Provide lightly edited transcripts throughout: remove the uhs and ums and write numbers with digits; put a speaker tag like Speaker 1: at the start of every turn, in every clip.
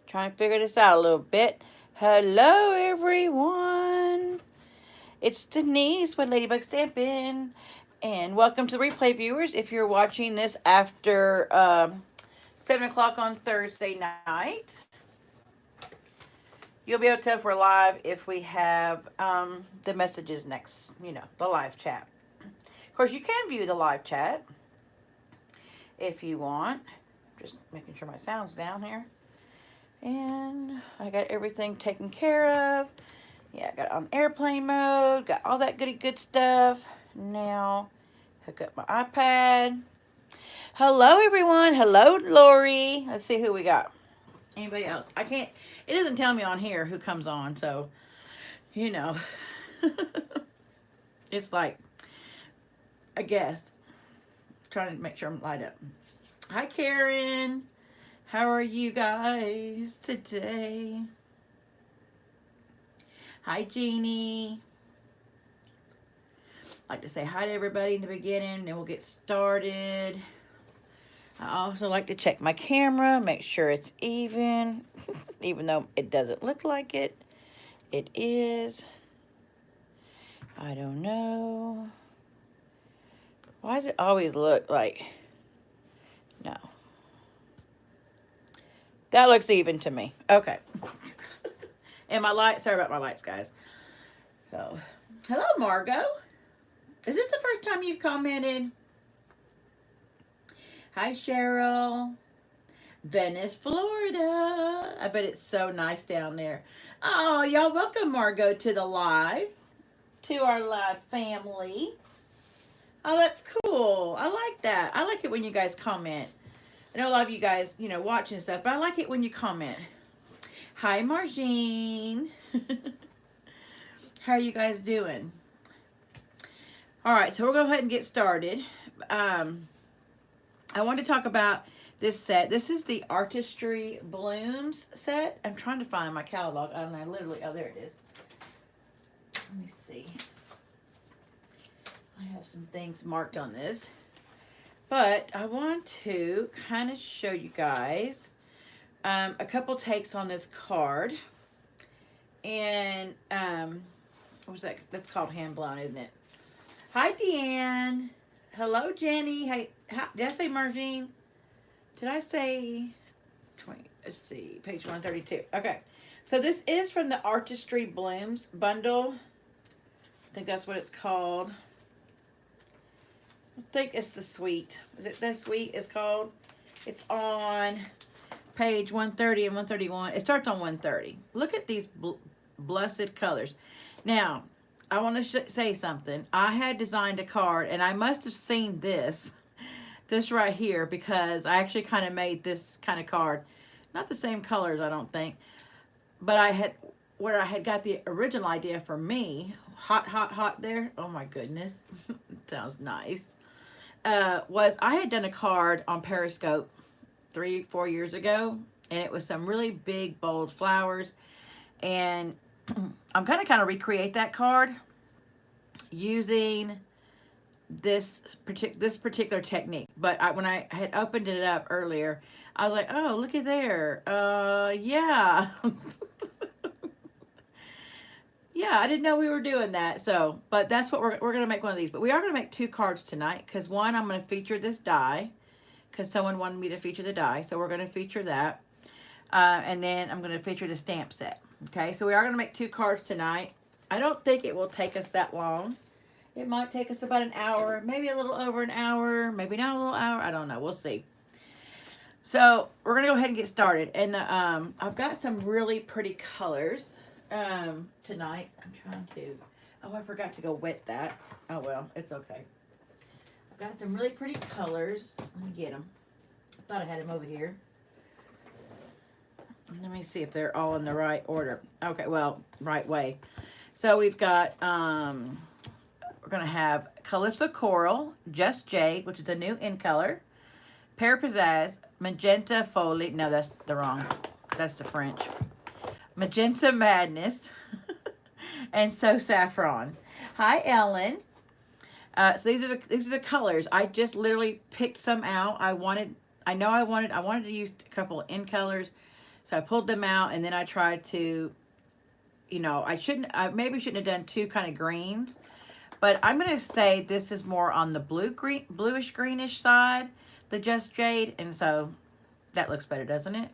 Speaker 1: Trying to figure this out a little bit. Hello, everyone. It's Denise with Ladybug Stampin, and welcome to the replay viewers. If you're watching this after 7 o'clock on Thursday night, you'll be able to tell if we're live if we have the messages next, the live chat. Of course, you can view the live chat if you want. Just making sure my sound's down here. And I got everything taken care of. Yeah, I got it on airplane mode. Got all that good stuff. Now, hook up my iPad. Hello, everyone. Hello, Lori. Let's see who we got. Anybody else? I can't, it doesn't tell me on here who comes on, so, it's like, I guess, trying to make sure I'm light up. Hi, Karen. How are you guys today? Hi, Jeannie. I'd like to say hi to everybody in the beginning, then we'll get started. I also like to check my camera, make sure it's even, even though it doesn't look like it. It is. I don't know. Why does it always look like, no. That looks even to me. Okay. And my light, sorry about my lights, guys. So, hello, Margot. Is this the first time you've commented? Hi, Cheryl. Venice, Florida. I bet it's so nice down there. Oh, y'all welcome Margot to the live, to our live family. Oh, that's cool. I like that. I like it when you guys comment. I know a lot of you guys, watch and stuff, but I like it when you comment. Hi, Margene. How are you guys doing? All right, so we're going to go ahead and get started. I want to talk about this set. This is the Artistry Blooms set. I'm trying to find my catalog. I don't know, literally, oh, there it is. Let me see. I have some things marked on this. But I want to kind of show you guys a couple takes on this card. And, what was that? That's called hand blown, isn't it? Hi, Deanne. Hello, Jenny. Hey, did I say Margene? Did I say 20? Let's see, page 132. Okay. So this is from the Artistry Blooms bundle. I think that's what it's called. I think it's the Sweet. Is it the Sweet it's called? It's on page 130 and 131. It starts on 130. Look at these blessed colors. Now, I want to say something. I had designed a card, and I must have seen this right here, because I actually kind of made this kind of card. Not the same colors, I don't think. But where I had got the original idea for me, hot there. Oh my goodness. Sounds nice. Was I had done a card on Periscope 3-4 years ago, and it was some really big, bold flowers. And I'm going to kind of recreate that card using this particular technique. But when I had opened it up earlier, I was like, oh, look at there. Yeah. Yeah, I didn't know we were doing that. So, but that's what we're going to make one of these. But we are going to make 2 cards tonight, because one, I'm going to feature this die, because someone wanted me to feature the die. So we're going to feature that. And then I'm going to feature the stamp set. Okay, so we are going to make 2 cards tonight. I don't think it will take us that long. It might take us about an hour, maybe a little over an hour, maybe not a little hour. I don't know. We'll see. So we're going to go ahead and get started. And I've got some really pretty colors tonight. I'm trying to, oh, I forgot to go wet that. Oh, well, it's okay. I've got some really pretty colors. Let me get them. I thought I had them over here. Let me see if they're all in the right order. Okay, well, right way. So we've got, we're going to have Calypso Coral, Just Jade, which is a new in color. Pear Pizzazz, Magenta Folie. No, that's the wrong. That's the French. Magenta Madness. And So Saffron. Hi, Ellen. So these are the colors. I just literally picked some out. I wanted to use a couple in colors, so I pulled them out, and then I tried to, you know, I maybe shouldn't have done two kind of greens, but I'm gonna say this is more on the bluish greenish side, the Just Jade, and so that looks better, doesn't it?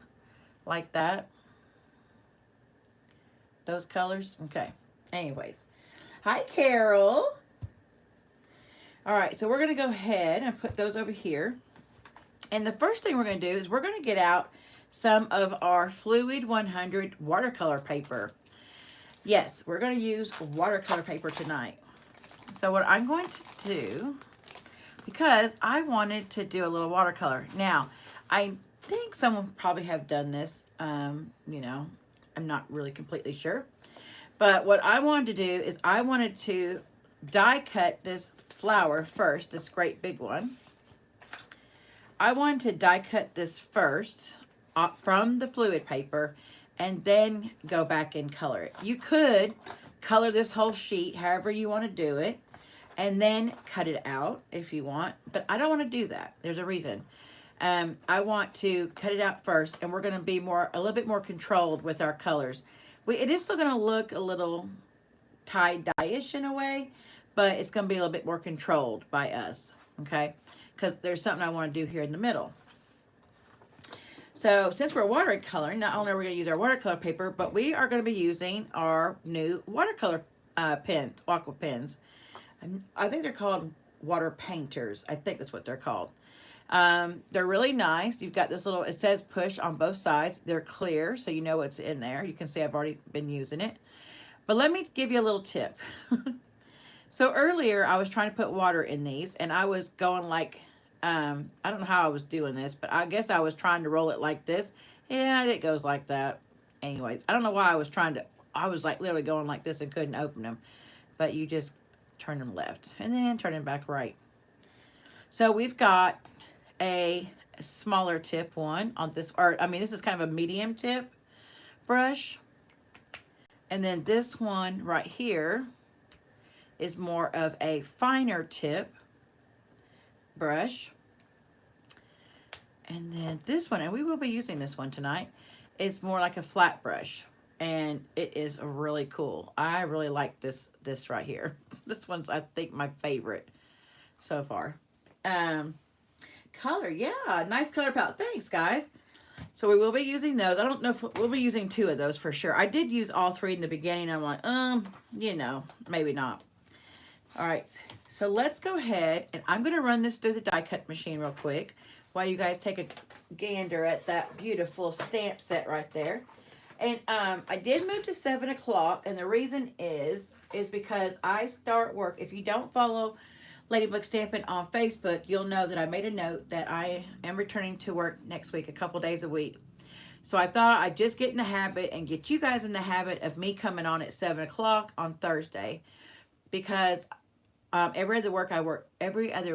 Speaker 1: Like that. Those colors, okay. Anyways, hi Carol. All right, so we're gonna go ahead and put those over here. And the first thing we're gonna do is we're gonna get out some of our Fluid 100 watercolor paper. Yes, we're gonna use watercolor paper tonight. So what I'm going to do, because I wanted to do a little watercolor. Now, I think someone probably have done this, you know, I'm not really completely sure. But what I wanted to do is I wanted to die cut this flower first, this great big one. I wanted to die cut this first from the fluid paper and then go back and color it. You could color this whole sheet however you want to do it and then cut it out if you want, but I don't want to do that. There's a reason. I want to cut it out first, and we're going to be a little bit more controlled with our colors. It is still going to look a little tie-dye-ish in a way, but it's going to be a little bit more controlled by us, okay? Because there's something I want to do here in the middle. So since we're watercoloring, not only are we going to use our watercolor paper, but we are going to be using our new watercolor pens, aqua pens. I think they're called water painters. I think that's what they're called. They're really nice. You've got this little, it says push on both sides. They're clear, so you know what's in there. You can see I've already been using it. But let me give you a little tip. So earlier I was trying to put water in these, and I was going like, I don't know how I was doing this, but I guess I was trying to roll it like this, and it goes like that. Anyways, I don't know why I was like literally going like this and couldn't open them, but you just turn them left and then turn them back right. So we've got a smaller tip one on this, or I mean, this is kind of a medium tip brush. And then this one right here is more of a finer tip brush. And then this one, and we will be using this one tonight, is more like a flat brush. And it is really cool. I really like this right here. This one's, I think, my favorite so far. Color, yeah, nice color palette. Thanks, guys. So we will be using those. I don't know if we'll be using 2 of those for sure. I did use all 3 in the beginning. I'm like, you know, maybe not. All right, so let's go ahead, and I'm going to run this through the die cut machine real quick while you guys take a gander at that beautiful stamp set right there. And I did move to 7 o'clock, and the reason is because I start work. If you don't follow Ladybug Stampin on Facebook, you'll know that I made a note that I am returning to work next week, a couple days a week. So I thought I'd just get in the habit and get you guys in the habit of me coming on at 7 o'clock on Thursday, because every other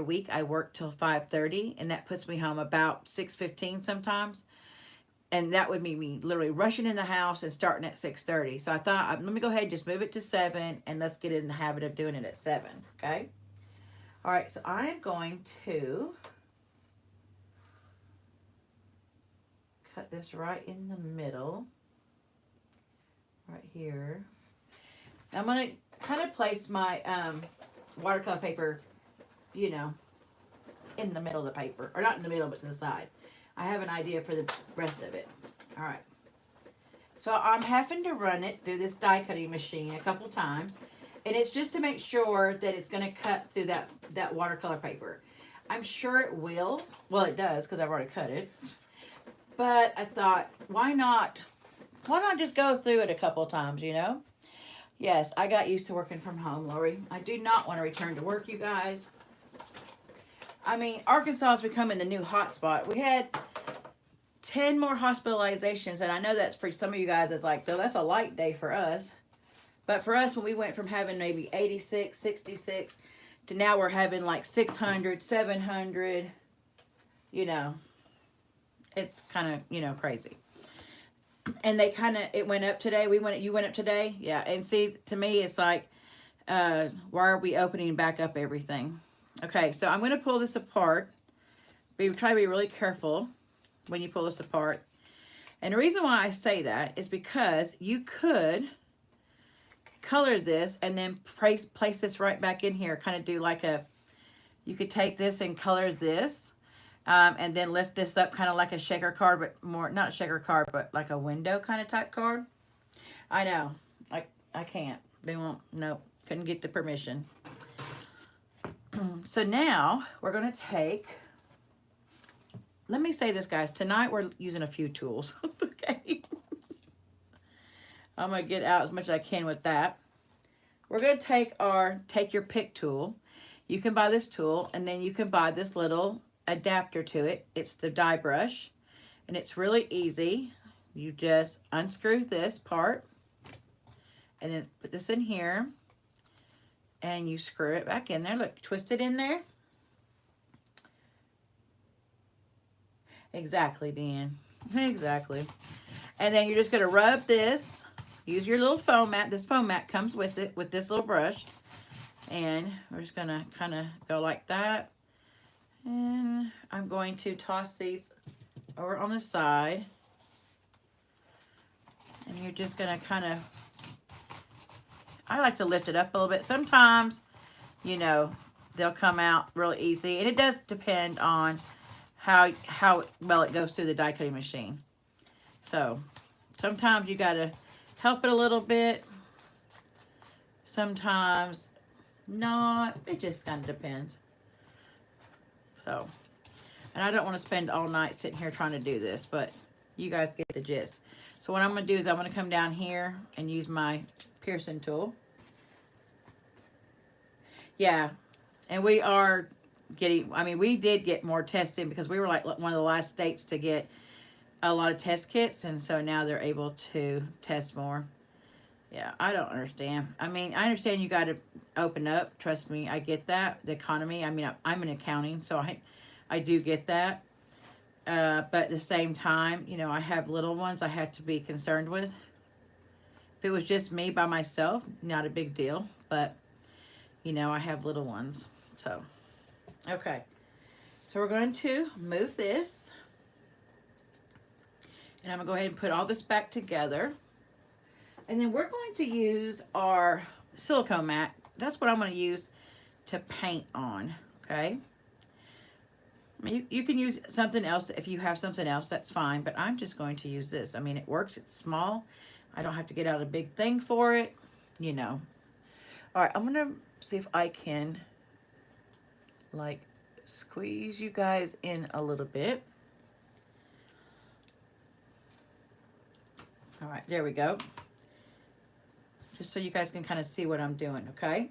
Speaker 1: week I work till 5:30, and that puts me home about 6:15 sometimes. And that would mean me literally rushing in the house and starting at 6:30. So I thought, let me go ahead and just move it to 7, and let's get in the habit of doing it at 7, okay? All right, so I am going to cut this right in the middle, right here. I'm going to kind of place my watercolor paper, you know, in the middle of the paper. Or not in the middle, but to the side. I have an idea for the rest of it. All right. So I'm having to run it through this die cutting machine a couple times. And it's just to make sure that it's going to cut through that watercolor paper. I'm sure it will. Well, it does, because I've already cut it. But I thought, why not just go through it a couple times, you know? Yes, I got used to working from home, Lori. I do not want to return to work, you guys. I mean, Arkansas is becoming the new hotspot. We had 10 more hospitalizations, and I know that's for some of you guys, it's like, though, that's a light day for us. But for us, when we went from having maybe 86, 66, to now we're having like 600, 700, you know, it's kind of, you know, crazy. And they kind of, it went up today. You went up today? Yeah. And see, to me, it's like, why are we opening back up everything? Okay, so I'm going to pull this apart. Try to be really careful when you pull this apart. And the reason why I say that is because you could color this and then place this right back in here. Kind of do like a, you could take this and color this. And then lift this up kind of like a shaker card, but more, not a shaker card, but like a window kind of type card. I know. I can't. They won't. Nope. Couldn't get the permission. So now we're going to take, let me say this, guys. Tonight we're using a few tools. Okay. I'm going to get out as much as I can with that. We're going to take our take your pick tool. You can buy this tool, and then you can buy this little adapter to it. It's the die brush, and it's really easy. You just unscrew this part and then put this in here, and you screw it back in there. Look, twist it in there. Exactly, Dan. Exactly. And then you're just going to rub this. Use your little foam mat. This foam mat comes with it, with this little brush. And we're just going to kind of go like that. And I'm going to toss these over on the side. And you're just going to kind of, I like to lift it up a little bit. Sometimes, you know, they'll come out really easy. And it does depend on how well it goes through the die cutting machine. So sometimes you got to help it a little bit. Sometimes not. It just kind of depends. So, and I don't want to spend all night sitting here trying to do this, but you guys get the gist. So what I'm going to do is I'm going to come down here and use my piercing tool. Yeah, and we are getting, I mean, we did get more testing because we were like one of the last states to get a lot of test kits, and so now they're able to test more. Yeah, I don't understand. I mean, I understand you got to open up. Trust me, I get that. The economy, I mean, I'm in accounting, so I do get that. But at the same time, you know, I have little ones I have to be concerned with. If it was just me by myself, not a big deal. But, you know, I have little ones. So, okay. So we're going to move this. And I'm going to go ahead and put all this back together. And then we're going to use our silicone mat. That's what I'm going to use to paint on, okay? I mean, you can use something else. If you have something else, that's fine. But I'm just going to use this. I mean, it works. It's small. I don't have to get out a big thing for it, you know. All right, I'm going to see if I can, like, squeeze you guys in a little bit. All right, there we go. Just so you guys can kind of see what I'm doing, okay?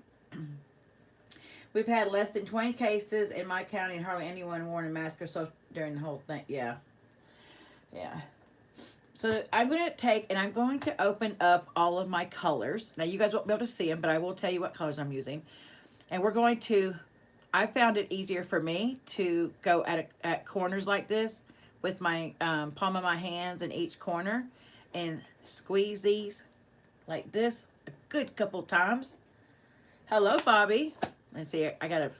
Speaker 1: We've had less than 20 cases in my county and hardly anyone worn a mask or so during the whole thing. Yeah. Yeah. So I'm going to take and I'm going to open up all of my colors. Now, you guys won't be able to see them, but I will tell you what colors I'm using. And we're going to, I found it easier for me to go at corners like this with my palm of my hands in each corner and squeeze these like this a good couple times. Hello, Bobby. Let's see, I gotta,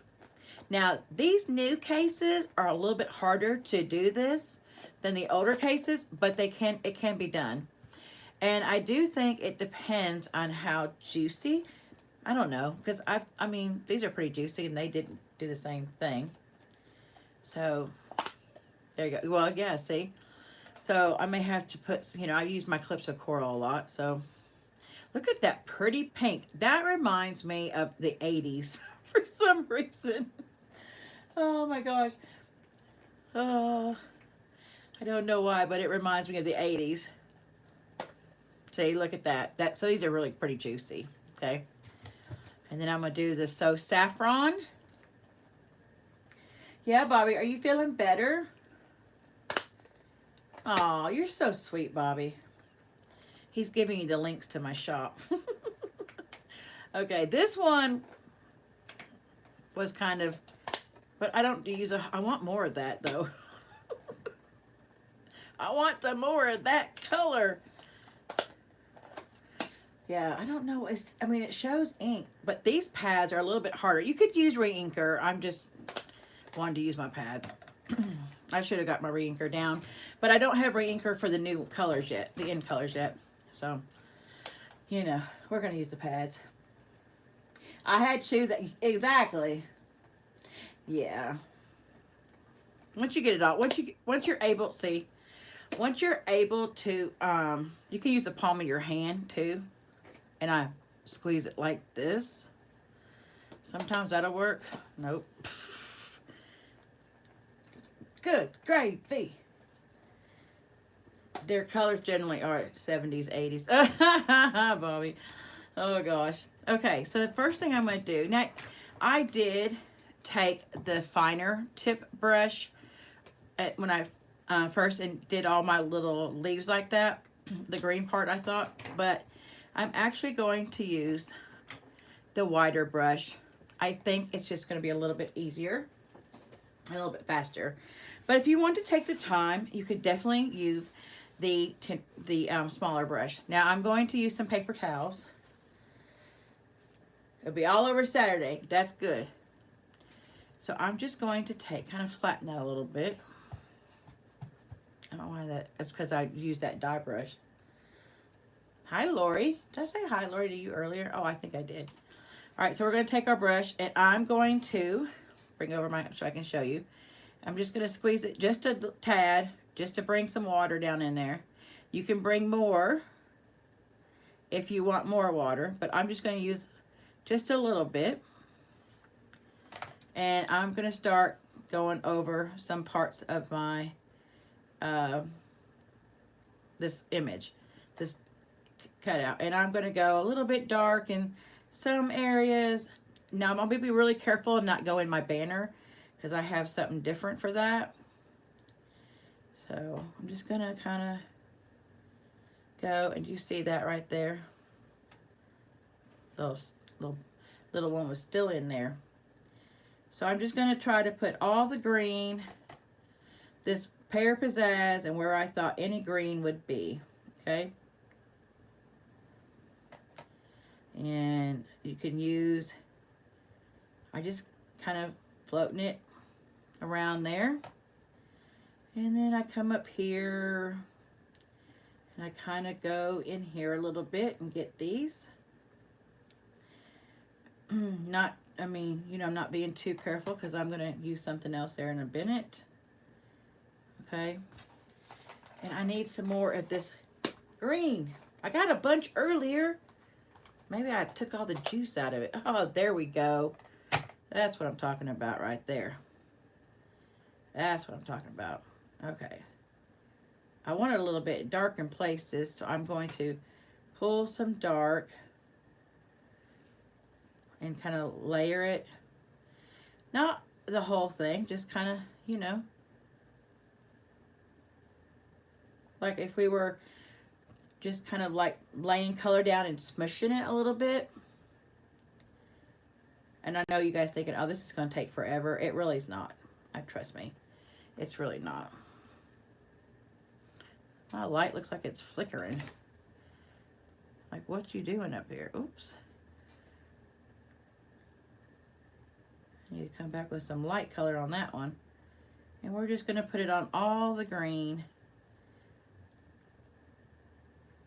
Speaker 1: now these new cases are a little bit harder to do this than the older cases, but it can be done. And I do think it depends on how juicy, I don't know, because I mean, these are pretty juicy and they didn't do the same thing. So, there you go. Well, yeah, see? So, I may have to put, you know, I use my Calypso Coral a lot, so. Look at that pretty pink. That reminds me of the 80s for some reason. Oh my gosh. Oh, I don't know why, but it reminds me of the 80s. See, look at that. So these are really pretty juicy, okay? And then I'm going to do the So Saffron. Yeah, Bobby, are you feeling better? Oh, you're so sweet, Bobby. He's giving you the links to my shop. Okay, this one was kind of, but I don't use I want more of that though. I want some more of that color. Yeah, I don't know. I mean, it shows ink, but these pads are a little bit harder. You could use re-inker. I'm just wanted to use my pads. I should have got my re-inker down, but I don't have re-inker for the new colors yet, the end colors yet. So, you know, we're going to use the pads. I had shoes that, exactly. Yeah. Once you get it all, once you're able, see, once you're able to, you can use the palm of your hand too. And I squeeze it like this. Sometimes that'll work. Nope. Good gravy. Their colors generally are 70s, 80s. Bobby. Oh gosh. Okay, so the first thing I'm going to do, now I did take the finer tip brush when I first did all my little leaves like that, the green part I thought, but I'm actually going to use the wider brush. I think it's just going to be a little bit easier, a little bit faster. But if you want to take the time, you could definitely use the smaller brush. Now I'm going to use some paper towels. It'll be all over Saturday. That's good. So I'm just going to kind of flatten that a little bit. I don't know why that, it's because I used that die brush. Hi, Lori. Did I say hi, Lori, to you earlier? Oh, I think I did. All right, so we're going to take our brush, and I'm going to bring over so I can show you. I'm just going to squeeze it just a tad, just to bring some water down in there. You can bring more if you want more water, but I'm just going to use just a little bit. And I'm going to start going over some parts of my, this image, this cutout. And I'm going to go a little bit dark in some areas. Now, I'm going to be really careful and not go in my banner because I have something different for that. So I'm just going to kind of go, and you see that right there? Those little one was still in there. So I'm just going to try to put all the green, this pear pizzazz, and where I thought any green would be, okay? And you can use, I just kind of floating it around there. And then I come up here, and I kind of go in here a little bit and get these. I mean, you know, I'm not being too careful because I'm going to use something else there in a minute. Okay. And I need some more of this green. I got a bunch earlier. Maybe I took all the juice out of it. Oh, there we go. That's what I'm talking about right there. That's what I'm talking about. Okay. I want it a little bit dark in places, so I'm going to pull some dark and kind of layer it. Not the whole thing, just kind of, you know, like if we were just kind of like laying color down and smushing it a little bit. And I know you guys thinking, oh, this is going to take forever. It really is not. Trust me. It's really not. My light looks like it's flickering. Like, what you doing up here? Oops. You need to come back with some light color on that one. And we're just going to put it on all the green.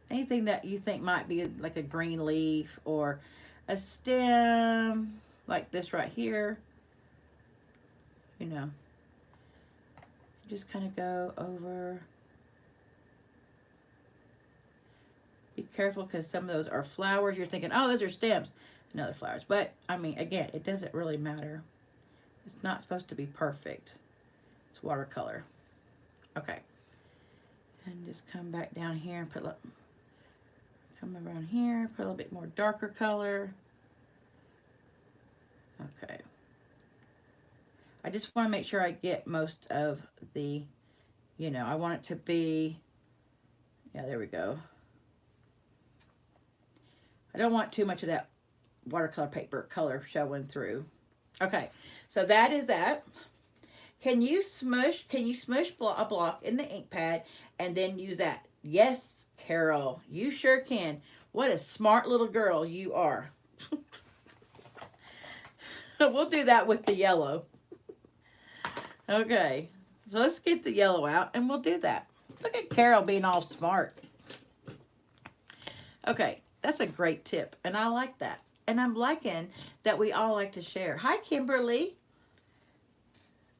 Speaker 1: Anything that you think might be like a green leaf or a stem, like this right here. You know. Just kind of go over. Be careful because some of those are flowers. You're thinking, oh, those are stems. No, they're flowers. But, I mean, again, it doesn't really matter. It's not supposed to be perfect. It's watercolor. Okay. And just come back down here and put, come around here, put a little bit more darker color. Okay. I just want to make sure I get most of the, you know, I want it to be, yeah, there we go. I don't want too much of that watercolor paper color showing through. Okay, so that is that. Can you smush a block in the ink pad and then use that? Yes, Carol, you sure can. What a smart little girl you are. We'll do that with the yellow. Okay, so let's get the yellow out and we'll do that. Look at Carol being all smart. Okay, that's a great tip and I like that. And I'm liking that we all like to share. Hi, Kimberly.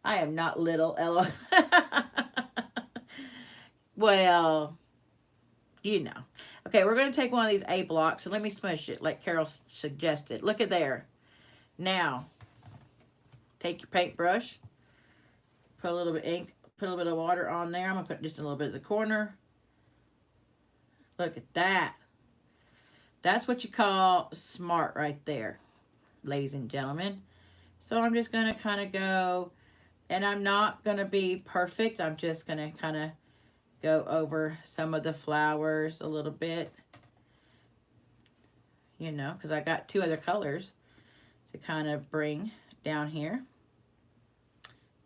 Speaker 1: I am not little, Ella. Well, you know. Okay, we're going to take one of these A blocks and let me smush it like Carol suggested. Look at there. Now, take your paintbrush, put a little bit of ink, put a little bit of water on there. I'm going to put just a little bit at the corner. Look at that. That's what you call smart right there, ladies and gentlemen. So I'm just going to kind of go, and I'm not going to be perfect. I'm just going to kind of go over some of the flowers a little bit, you know, because I got two other colors to kind of bring down here.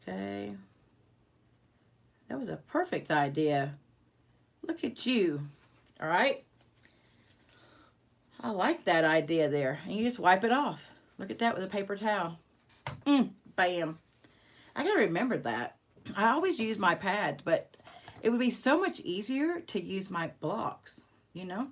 Speaker 1: Okay. That was a perfect idea. Look at you. All right. I like that idea there. And you just wipe it off. Look at that with a paper towel. Bam. I gotta remember that. I always use my pads, but it would be so much easier to use my blocks, you know?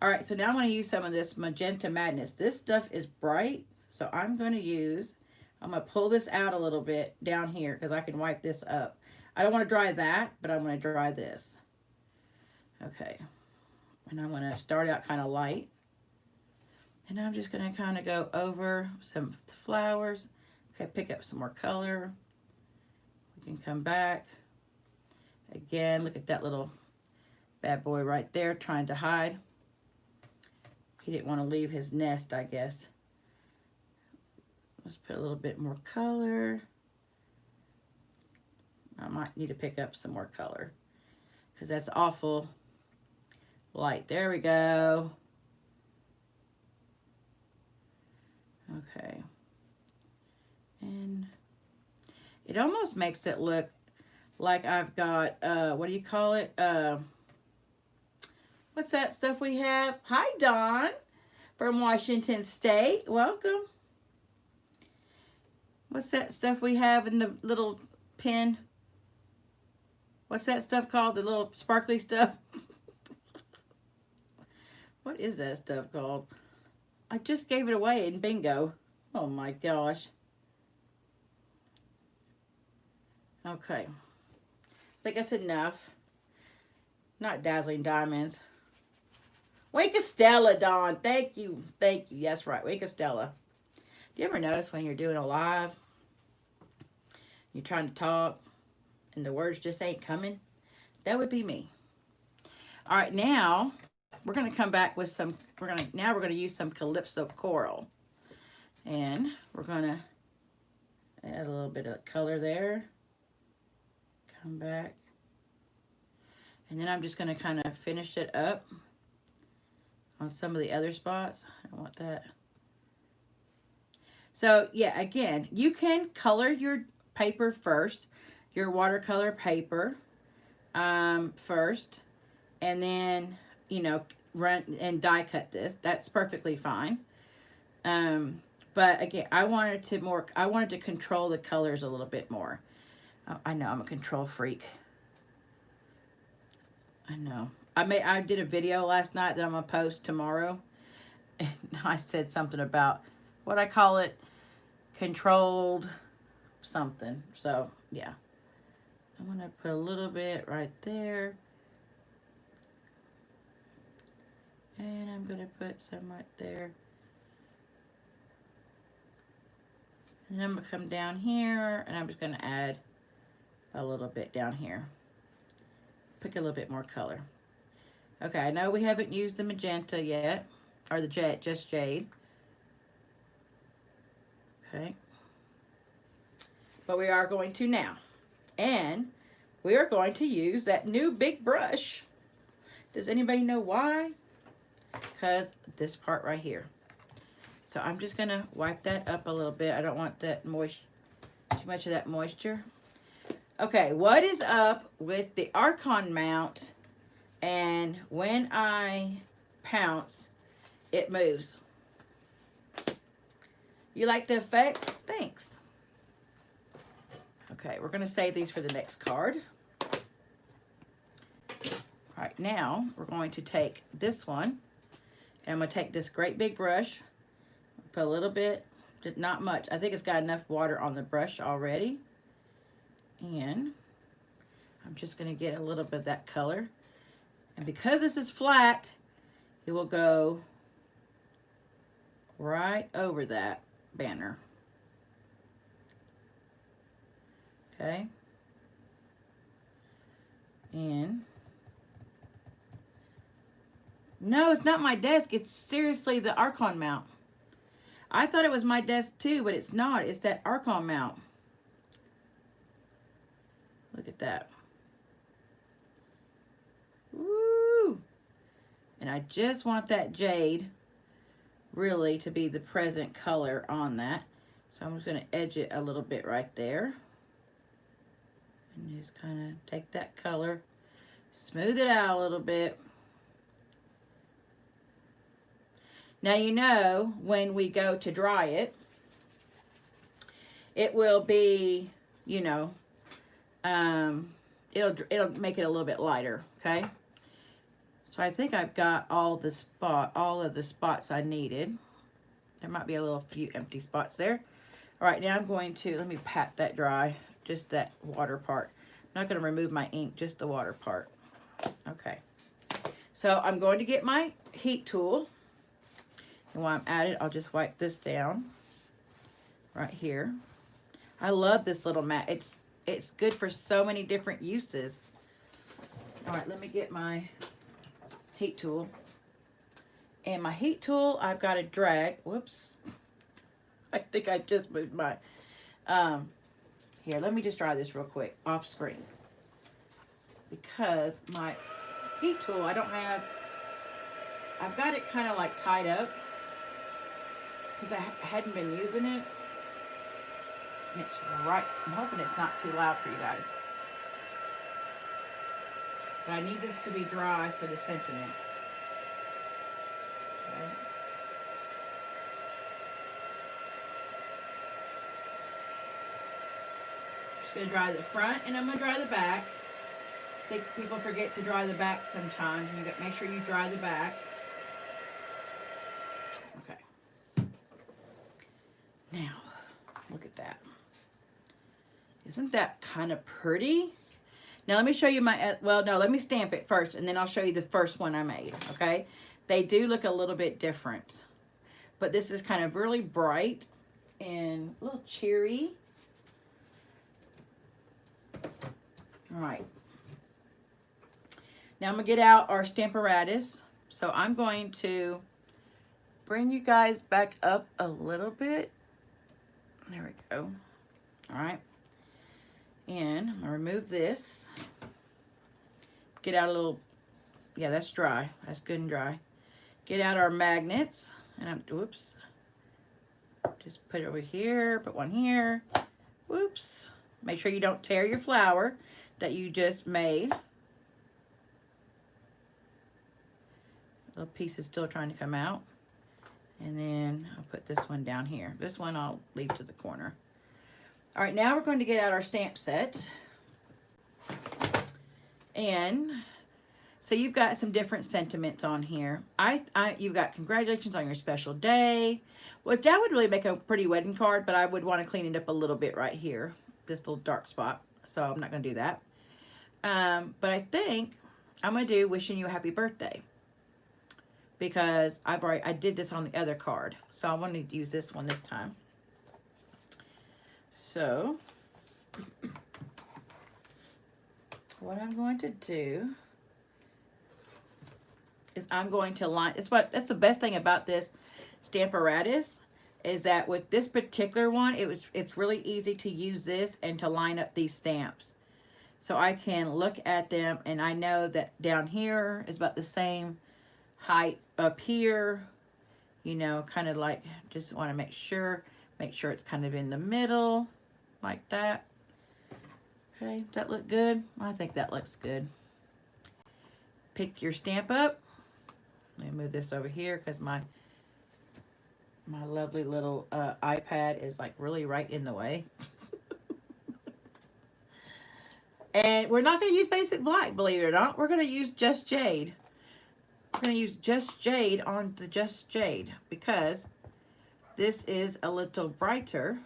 Speaker 1: All right, so now I'm gonna use some of this Magenta Madness. This stuff is bright, so I'm gonna pull this out a little bit down here because I can wipe this up. I don't wanna dry that, but I'm gonna dry this. Okay, and I'm gonna start out kind of light. And I'm just gonna kind of go over some flowers. Okay, pick up some more color. We can come back. Again, look at that little bad boy right there trying to hide. He didn't want to leave his nest, I guess. Let's put a little bit more color. I might need to pick up some more color because that's awful light. There we go. Okay. And it almost makes it look like I've got, what do you call it? What's that stuff we have? Hi, Dawn from Washington State. Welcome. What's that stuff we have in the little pen? What's that stuff called? The little sparkly stuff? What is that stuff called? I just gave it away in bingo. Oh my gosh. Okay. I think that's enough. Not Dazzling Diamonds. Wake Stella, Dawn. Thank you. Thank you. That's right. Wake Stella. Do you ever notice when you're doing a live, you're trying to talk, and the words just ain't coming? That would be me. All right, now we're going to come back with some, now we're going to use some Calypso Coral. And we're going to add a little bit of color there. Come back. And then I'm just going to kind of finish it up on some of the other spots. I don't want that. So, yeah, again, you can color your paper first, your watercolor paper first, and then, you know, run and die cut this. That's perfectly fine. But again, I wanted to control the colors a little bit more. Oh, I know I'm a control freak. I know. I did a video last night that I'm gonna post tomorrow, and I said something about what I call it, controlled something. So yeah, I'm gonna put a little bit right there, and I'm gonna put some right there. And then I'm going to come down here, and I'm just going to add a little bit down here. Pick a little bit more color. Okay, I know we haven't used the magenta yet, or the just jade. Okay. But we are going to now. And we are going to use that new big brush. Does anybody know why? Because this part right here. So I'm just going to wipe that up a little bit. I don't want that too much of that moisture. Okay, what is up with the Archon mount? And when I pounce, it moves. You like the effect? Thanks. Okay, we're going to save these for the next card. All right, now we're going to take this one, and I'm going to take this great big brush, put a little bit, not much. I think it's got enough water on the brush already. And I'm just going to get a little bit of that color. And because this is flat, it will go right over that banner. Okay. And no, it's not my desk. It's seriously the Archon mount. I thought it was my desk too, but it's not. It's that Archon mount. Look at that. Woo! And I just want that jade really to be the present color on that. So I'm just going to edge it a little bit right there. And just kind of take that color, smooth it out a little bit. Now you know when we go to dry it, it will be, you know, it'll make it a little bit lighter, okay? So I think I've got all of the spots I needed. There might be a little few empty spots there. All right, now I'm going to, let me pat that dry, just that water part. I'm not going to remove my ink, just the water part. Okay. So I'm going to get my heat tool. And while I'm at it, I'll just wipe this down right here. I love this little mat. It's good for so many different uses. All right, let me get my heat tool. And my heat tool, I've got to drag. Whoops. I think I just moved my... Here, let me just dry this real quick off screen. Because my heat tool, I don't have... I've got it kind of like tied up. Because I hadn't been using it. And it's right... I'm hoping it's not too loud for you guys. But I need this to be dry for the sentiment. Okay. Just going to dry the front and I'm going to dry the back. I think people forget to dry the back sometimes. You got make sure you dry the back. Okay. Now, look at that. Isn't that kind of pretty? Now let me show you my, well, no, let me stamp it first and then I'll show you the first one I made, okay? They do look a little bit different. But this is kind of really bright and a little cheery. All right. Now I'm going to get out our Stamparatus. So I'm going to bring you guys back up a little bit. There we go. All right. And I'm going to remove this. Get out a little, yeah, that's dry. That's good and dry. Get out our magnets. And I'm, whoops. Just put it over here, put one here. Whoops. Make sure you don't tear your flower that you just made. Little piece is still trying to come out. And then I'll put this one down here. This one I'll leave to the corner. All right, now we're going to get out our stamp set. And so you've got some different sentiments on here. You've got congratulations on your special day. Well, that would really make a pretty wedding card, but I would want to clean it up a little bit right here. This little dark spot. So I'm not going to do that. But I think I'm going to do wishing you a happy birthday. Because I did this on the other card. So I wanted to use this one this time. So, what I'm going to do is I'm going to line, that's the best thing about this Stamparatus is that with this particular one, it's really easy to use this and to line up these stamps. So I can look at them and I know that down here is about the same height up here, you know, kind of like, just want to make sure it's kind of in the middle like that. Okay, does that look good? I think that looks good. Pick your stamp up. Let me move this over here because my lovely little iPad is like really right in the way. And we're not going to use basic black, believe it or not. We're going to use Just Jade. We're going to use Just Jade on the Just Jade because this is a little brighter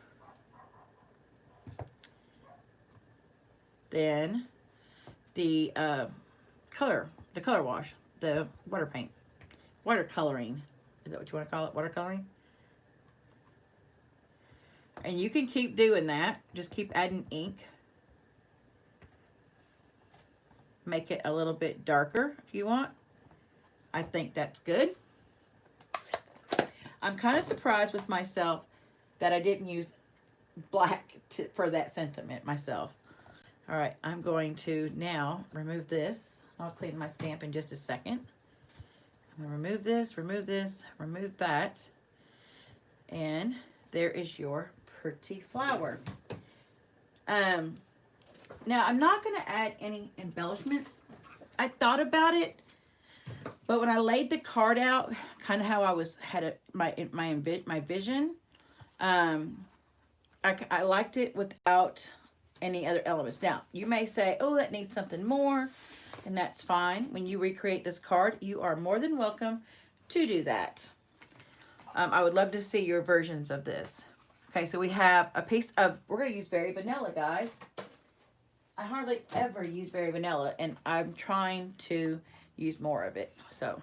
Speaker 1: than the color wash, the water paint, watercoloring. Is that what you want to call it? Watercoloring? And you can keep doing that. Just keep adding ink. Make it a little bit darker if you want. I think that's good. I'm kind of surprised with myself that I didn't use black for that sentiment myself. All right, I'm going to now remove this. I'll clean my stamp in just a second. I'm going to remove this, remove that. And there is your pretty flower. Now, I'm not going to add any embellishments. I thought about it, but when I laid the card out, kind of how I had my vision, I liked it without any other elements. Now, you may say, oh, that needs something more, and that's fine. When you recreate this card, you are more than welcome to do that. I would love to see your versions of this. Okay, so we have a piece of, we're going to use Very Vanilla, guys. I hardly ever use Very Vanilla, and I'm trying to use more of it. So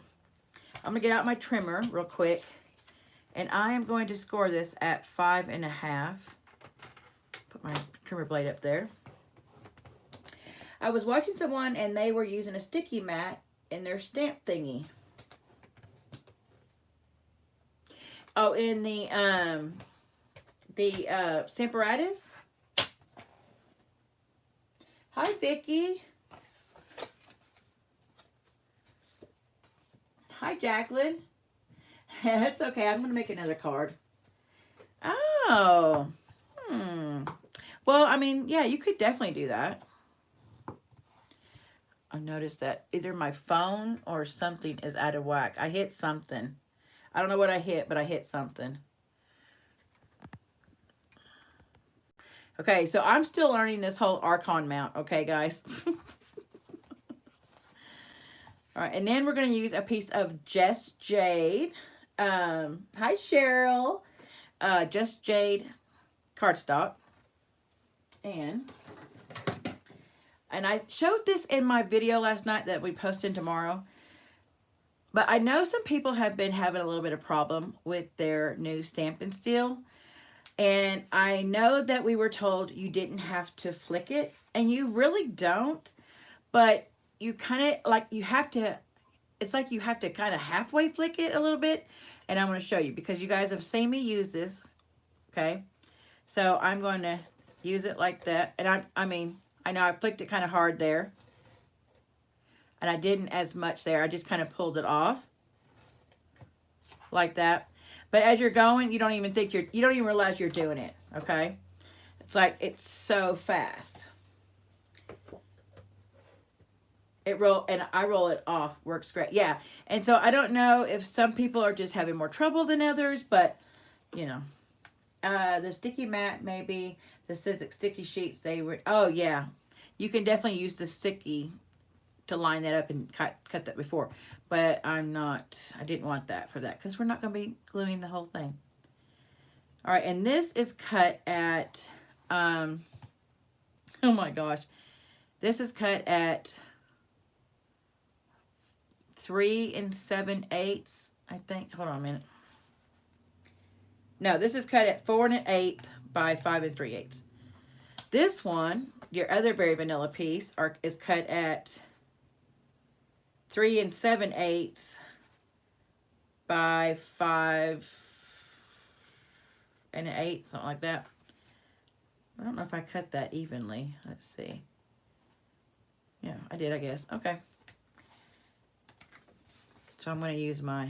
Speaker 1: I'm going to get out my trimmer real quick, and I am going to score this at 5.5. Put my trimmer blade up there. I was watching someone, and they were using a sticky mat in their stamp thingy. Oh, in the Stamparatus. Hi, Vicky. Hi, Jacqueline. That's okay. I'm going to make another card. Oh. Well, I mean, yeah, you could definitely do that. I noticed that either my phone or something is out of whack. I hit something. I don't know what I hit, but I hit something. Okay, so I'm still learning this whole Archon mount, okay, guys? All right, and then we're going to use a piece of Just Jade. Hi, Cheryl. Just Jade cardstock. And I showed this in my video last night that we posted tomorrow. But I know some people have been having a little bit of problem with their new Stampin' Steel. And I know that we were told you didn't have to flick it, and you really don't, but you kind of like, you have to, it's like you have to kind of halfway flick it a little bit, and I'm going to show you because you guys have seen me use this, okay? So I'm going to use it like that, and I mean, I know I flicked it kind of hard there, and I didn't as much there. I just kind of pulled it off like that. But as you're going, you don't even think you don't even realize you're doing it, okay? It's like, it's so fast. And I roll it off, works great. Yeah, and so I don't know if some people are just having more trouble than others, but, you know. The sticky mat, maybe, the Sizzix sticky sheets, they were, oh yeah. You can definitely use the sticky to line that up and cut that before. But I didn't want that for that because we're not going to be gluing the whole thing. All right, and this is cut at, oh my gosh. This is cut at 3 7/8, I think. Hold on a minute. No, this is cut at 4 1/8 by 5 3/8. This one, your other Very Vanilla piece, is cut at 3 7/8 by 5 1/8, something like that. I don't know if I cut that evenly. Let's see. Yeah, I did, I guess. Okay. So I'm going to use my...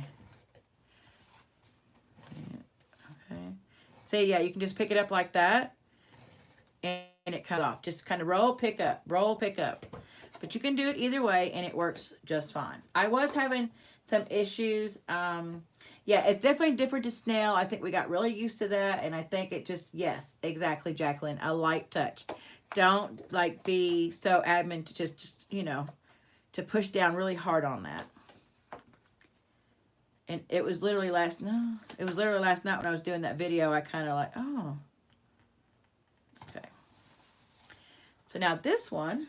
Speaker 1: Okay. See, yeah, you can just pick it up like that, and it comes off. Just kind of roll, pick up, roll, pick up. But you can do it either way, and it works just fine. I was having some issues. Yeah, it's definitely different to snail. I think we got really used to that, and I think it just, yes, exactly, Jacqueline, a light touch. Don't like be so adamant to just you know, to push down really hard on that. And it was literally it was literally last night when I was doing that video, I kind of like, oh, okay. So now this one,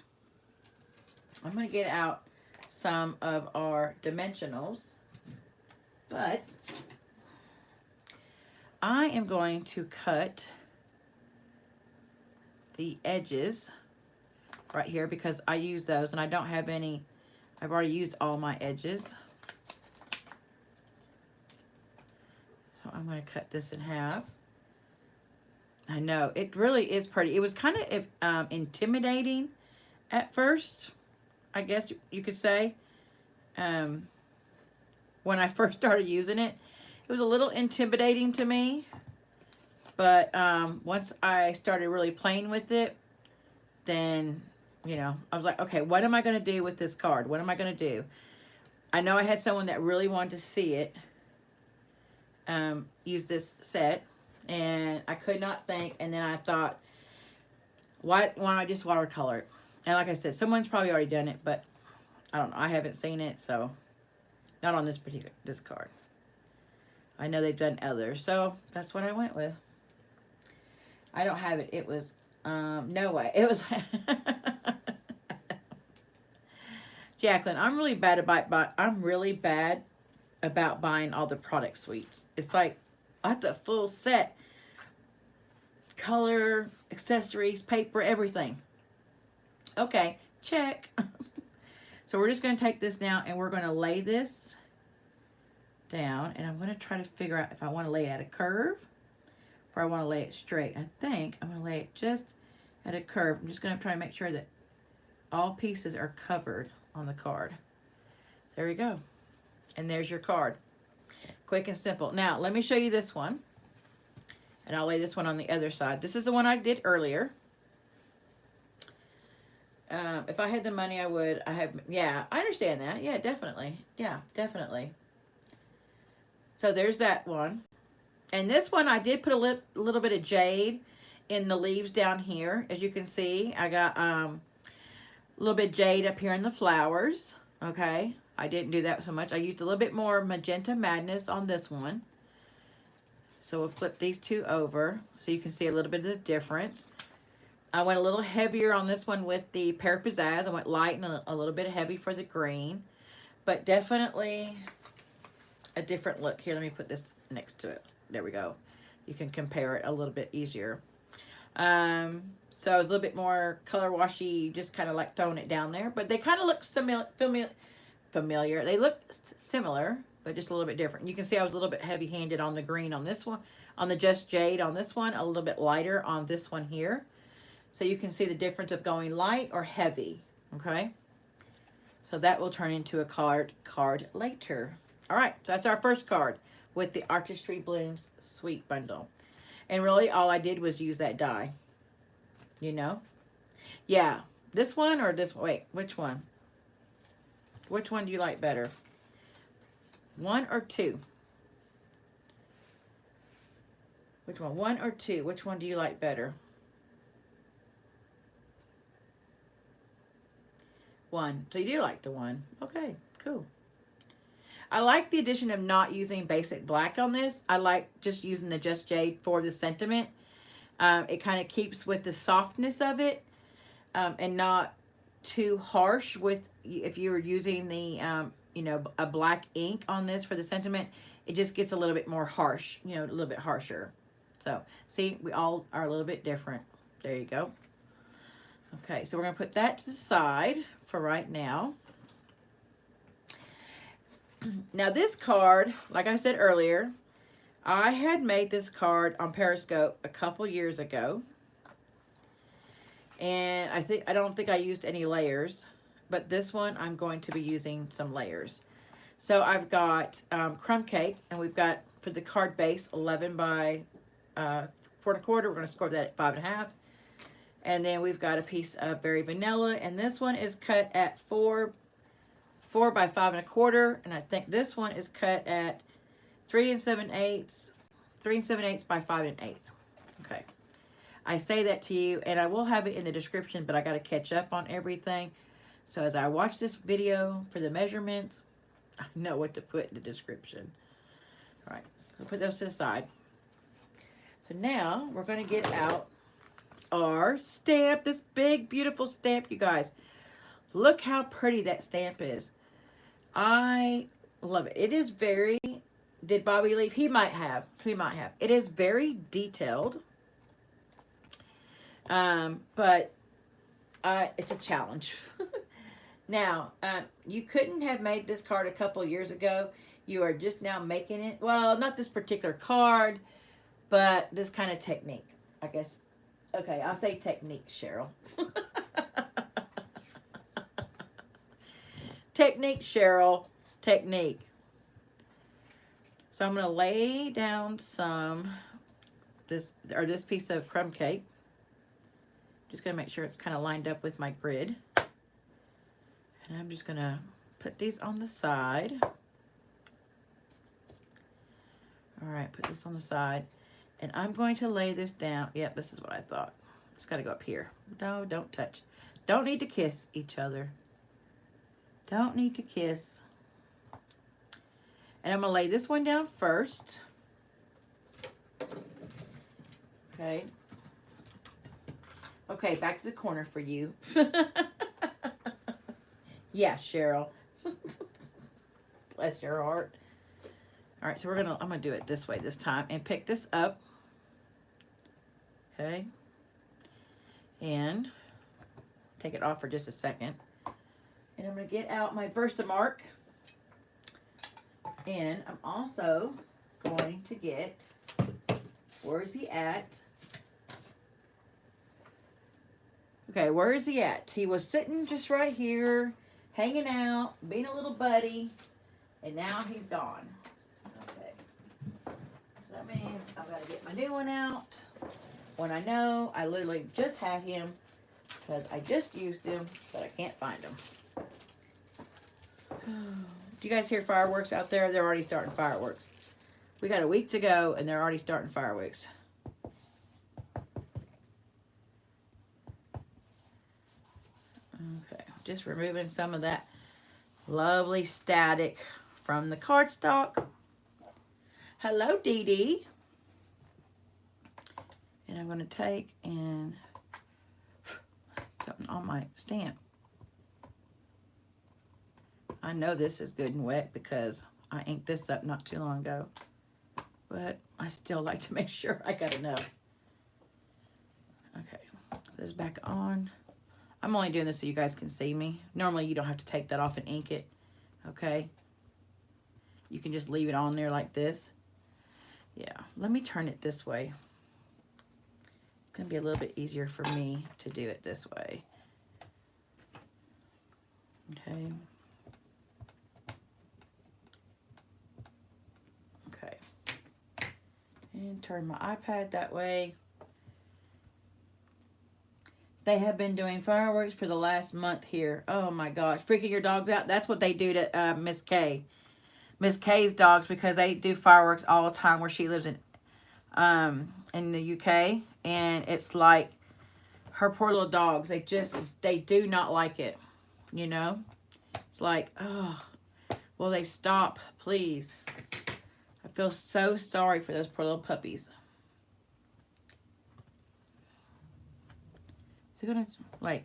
Speaker 1: I'm going to get out some of our dimensionals, but I am going to cut the edges right here because I use those and I don't have any. I've already used all my edges. So I'm going to cut this in half. I know, it really is pretty. It was kind of intimidating at first, I guess you could say. When I first started using it, it was a little intimidating to me. But once I started really playing with it, then, you know, I was like, okay, what am I going to do with this card? What am I going to do? I know I had someone that really wanted to see it use this set, and I could not think, and then I thought, why don't I just watercolor it? And like I said, someone's probably already done it, but I don't know. I haven't seen it, so not on this card. I know they've done others, so that's what I went with. I don't have it. It was, no way. It was, Jacqueline, I'm really bad about buying all the product suites. It's like, I have the full set. Color, accessories, paper, everything. Okay, check. So we're just going to take this now and we're going to lay this down. And I'm going to try to figure out if I want to lay it at a curve or I want to lay it straight. I think I'm going to lay it just at a curve. I'm just going to try to make sure that all pieces are covered on the card. There we go. And there's your card. Quick and simple. Now, let me show you this one. And I'll lay this one on the other side. This is the one I did earlier. If I had the money, I would. Yeah, I understand that. Yeah, definitely. Yeah, definitely. So there's that one. And this one, I did put a little bit of jade in the leaves down here. As you can see, I got a little bit of jade up here in the flowers. Okay. I didn't do that so much. I used a little bit more Magenta Madness on this one. So we'll flip these two over so you can see a little bit of the difference. I went a little heavier on this one with the Pear Pizzazz. I went light and a little bit heavy for the green. But definitely a different look. Here, let me put this next to it. There we go. You can compare it a little bit easier. So I was a little bit more color washy, just kind of like tone it down there. But they kind of look familiar. They look similar, but just a little bit different. You can see I was a little bit heavy-handed on the green on this one, on the Just Jade on this one, a little bit lighter on this one here. So you can see the difference of going light or heavy, okay? So that will turn into a card later. All right, so that's our first card with the Artistry Blooms Sweet Bundle. And really all I did was use that die, you know? Yeah, this one or this, wait, which one? Which one do you like better? One or two? Which one? One or two? Which one do you like better? One. So you do like the one. Okay, cool. I like the addition of not using basic black on this. I like just using the Just Jade for the sentiment. It kind of keeps with the softness of it and not too harsh with, if you were using the, you know, a black ink on this for the sentiment, it just gets a little bit more harsh, you know, a little bit harsher. So, see, we all are a little bit different. There you go. Okay, so we're going to put that to the side for right now. Now, this card, like I said earlier, I had made this card on Periscope a couple years ago. And I don't think I used any layers, but this one I'm going to be using some layers. So I've got crumb cake, and we've got, for the card base, 11 by 4 1/4. We're going to score that at 5 1/2. And then we've got a piece of Berry Vanilla, and this one is cut at 4 4 by 5 1/4, and I think this one is cut at 3 7/8, 3 7/8 by 5 1/8. Okay. I say that to you, and I will have it in the description, but I got to catch up on everything. So as I watch this video for the measurements, I know what to put in the description. All right, so put those to the side. So now we're going to get out our stamp, this big, beautiful stamp, you guys. Look how pretty that stamp is. I love it. It is very, did Bobby leave? He might have. He might have. It is very detailed. But it's a challenge. Now, you couldn't have made this card a couple years ago. You are just now making it. Well, not this particular card, but this kind of technique, I guess. Okay, I'll say technique, Cheryl. Technique, Cheryl. Technique. So I'm going to lay down this piece of crumb cake. Just going to make sure it's kind of lined up with my grid. And I'm just going to put these on the side. All right, put this on the side. And I'm going to lay this down. Yep, this is what I thought. It's got to go up here. No, don't touch. Don't need to kiss each other. Don't need to kiss. And I'm going to lay this one down first. Okay. Okay, back to the corner for you. Yeah, Cheryl. Bless your heart. All right, so I'm gonna do it this way this time and pick this up. Okay. And take it off for just a second. And I'm gonna get out my Versamark. And I'm also going to get, where's he at? Okay, where is he at? He was sitting just right here, hanging out, being a little buddy, and now he's gone. Okay. So that means I've got to get my new one out when I know I literally just had him because I just used him, but I can't find him. Do you guys hear fireworks out there? They're already starting fireworks. We got a week to go, and they're already starting fireworks. Okay, just removing some of that lovely static from the cardstock. Hello, Dee Dee. And I'm going to take and something on my stamp. I know this is good and wet because I inked this up not too long ago. But I still like to make sure I got enough. Okay, put this back on. I'm only doing this so you guys can see me. Normally you don't have to take that off and ink it. Okay. You can just leave it on there like this. Yeah, let me turn it this way. It's going to be a little bit easier for me to do it this way. Okay. Okay. And turn my iPad that way. They have been doing fireworks for the last month here. Oh my gosh. Freaking your dogs out. That's what they do to Miss Kay. Miss Kay's dogs, because they do fireworks all the time where she lives in the UK. And it's like her poor little dogs. They do not like it. You know? It's like, oh, will they stop, please? I feel so sorry for those poor little puppies. Gonna like,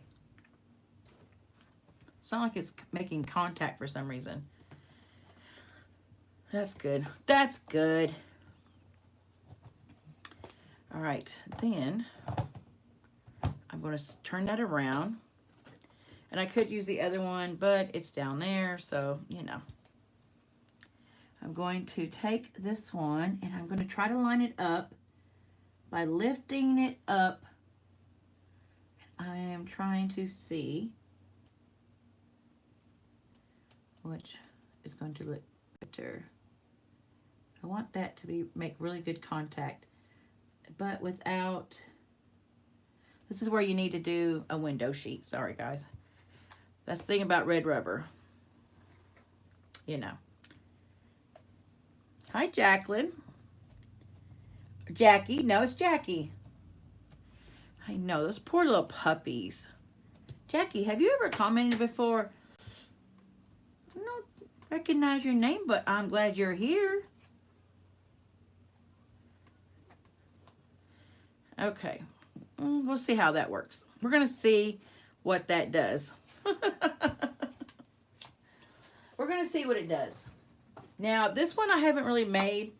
Speaker 1: it's not like it's making contact for some reason. That's good. That's good. All right, then I'm going to turn that around, and I could use the other one, but it's down there, so you know. I'm going to take this one and I'm going to try to line it up by lifting it up. I am trying to see which is going to look better. I want that to make really good contact, but without, this is where you need to do a window sheet. Sorry guys. That's the thing about red rubber. you know. Hi, Jacqueline. Jackie. No, it's Jackie. I know, those poor little puppies. Jackie, have you ever commented before? I don't recognize your name, but I'm glad you're here. Okay. We'll see how that works. We're going to see what that does. We're going to see what it does. Now, this one I haven't really made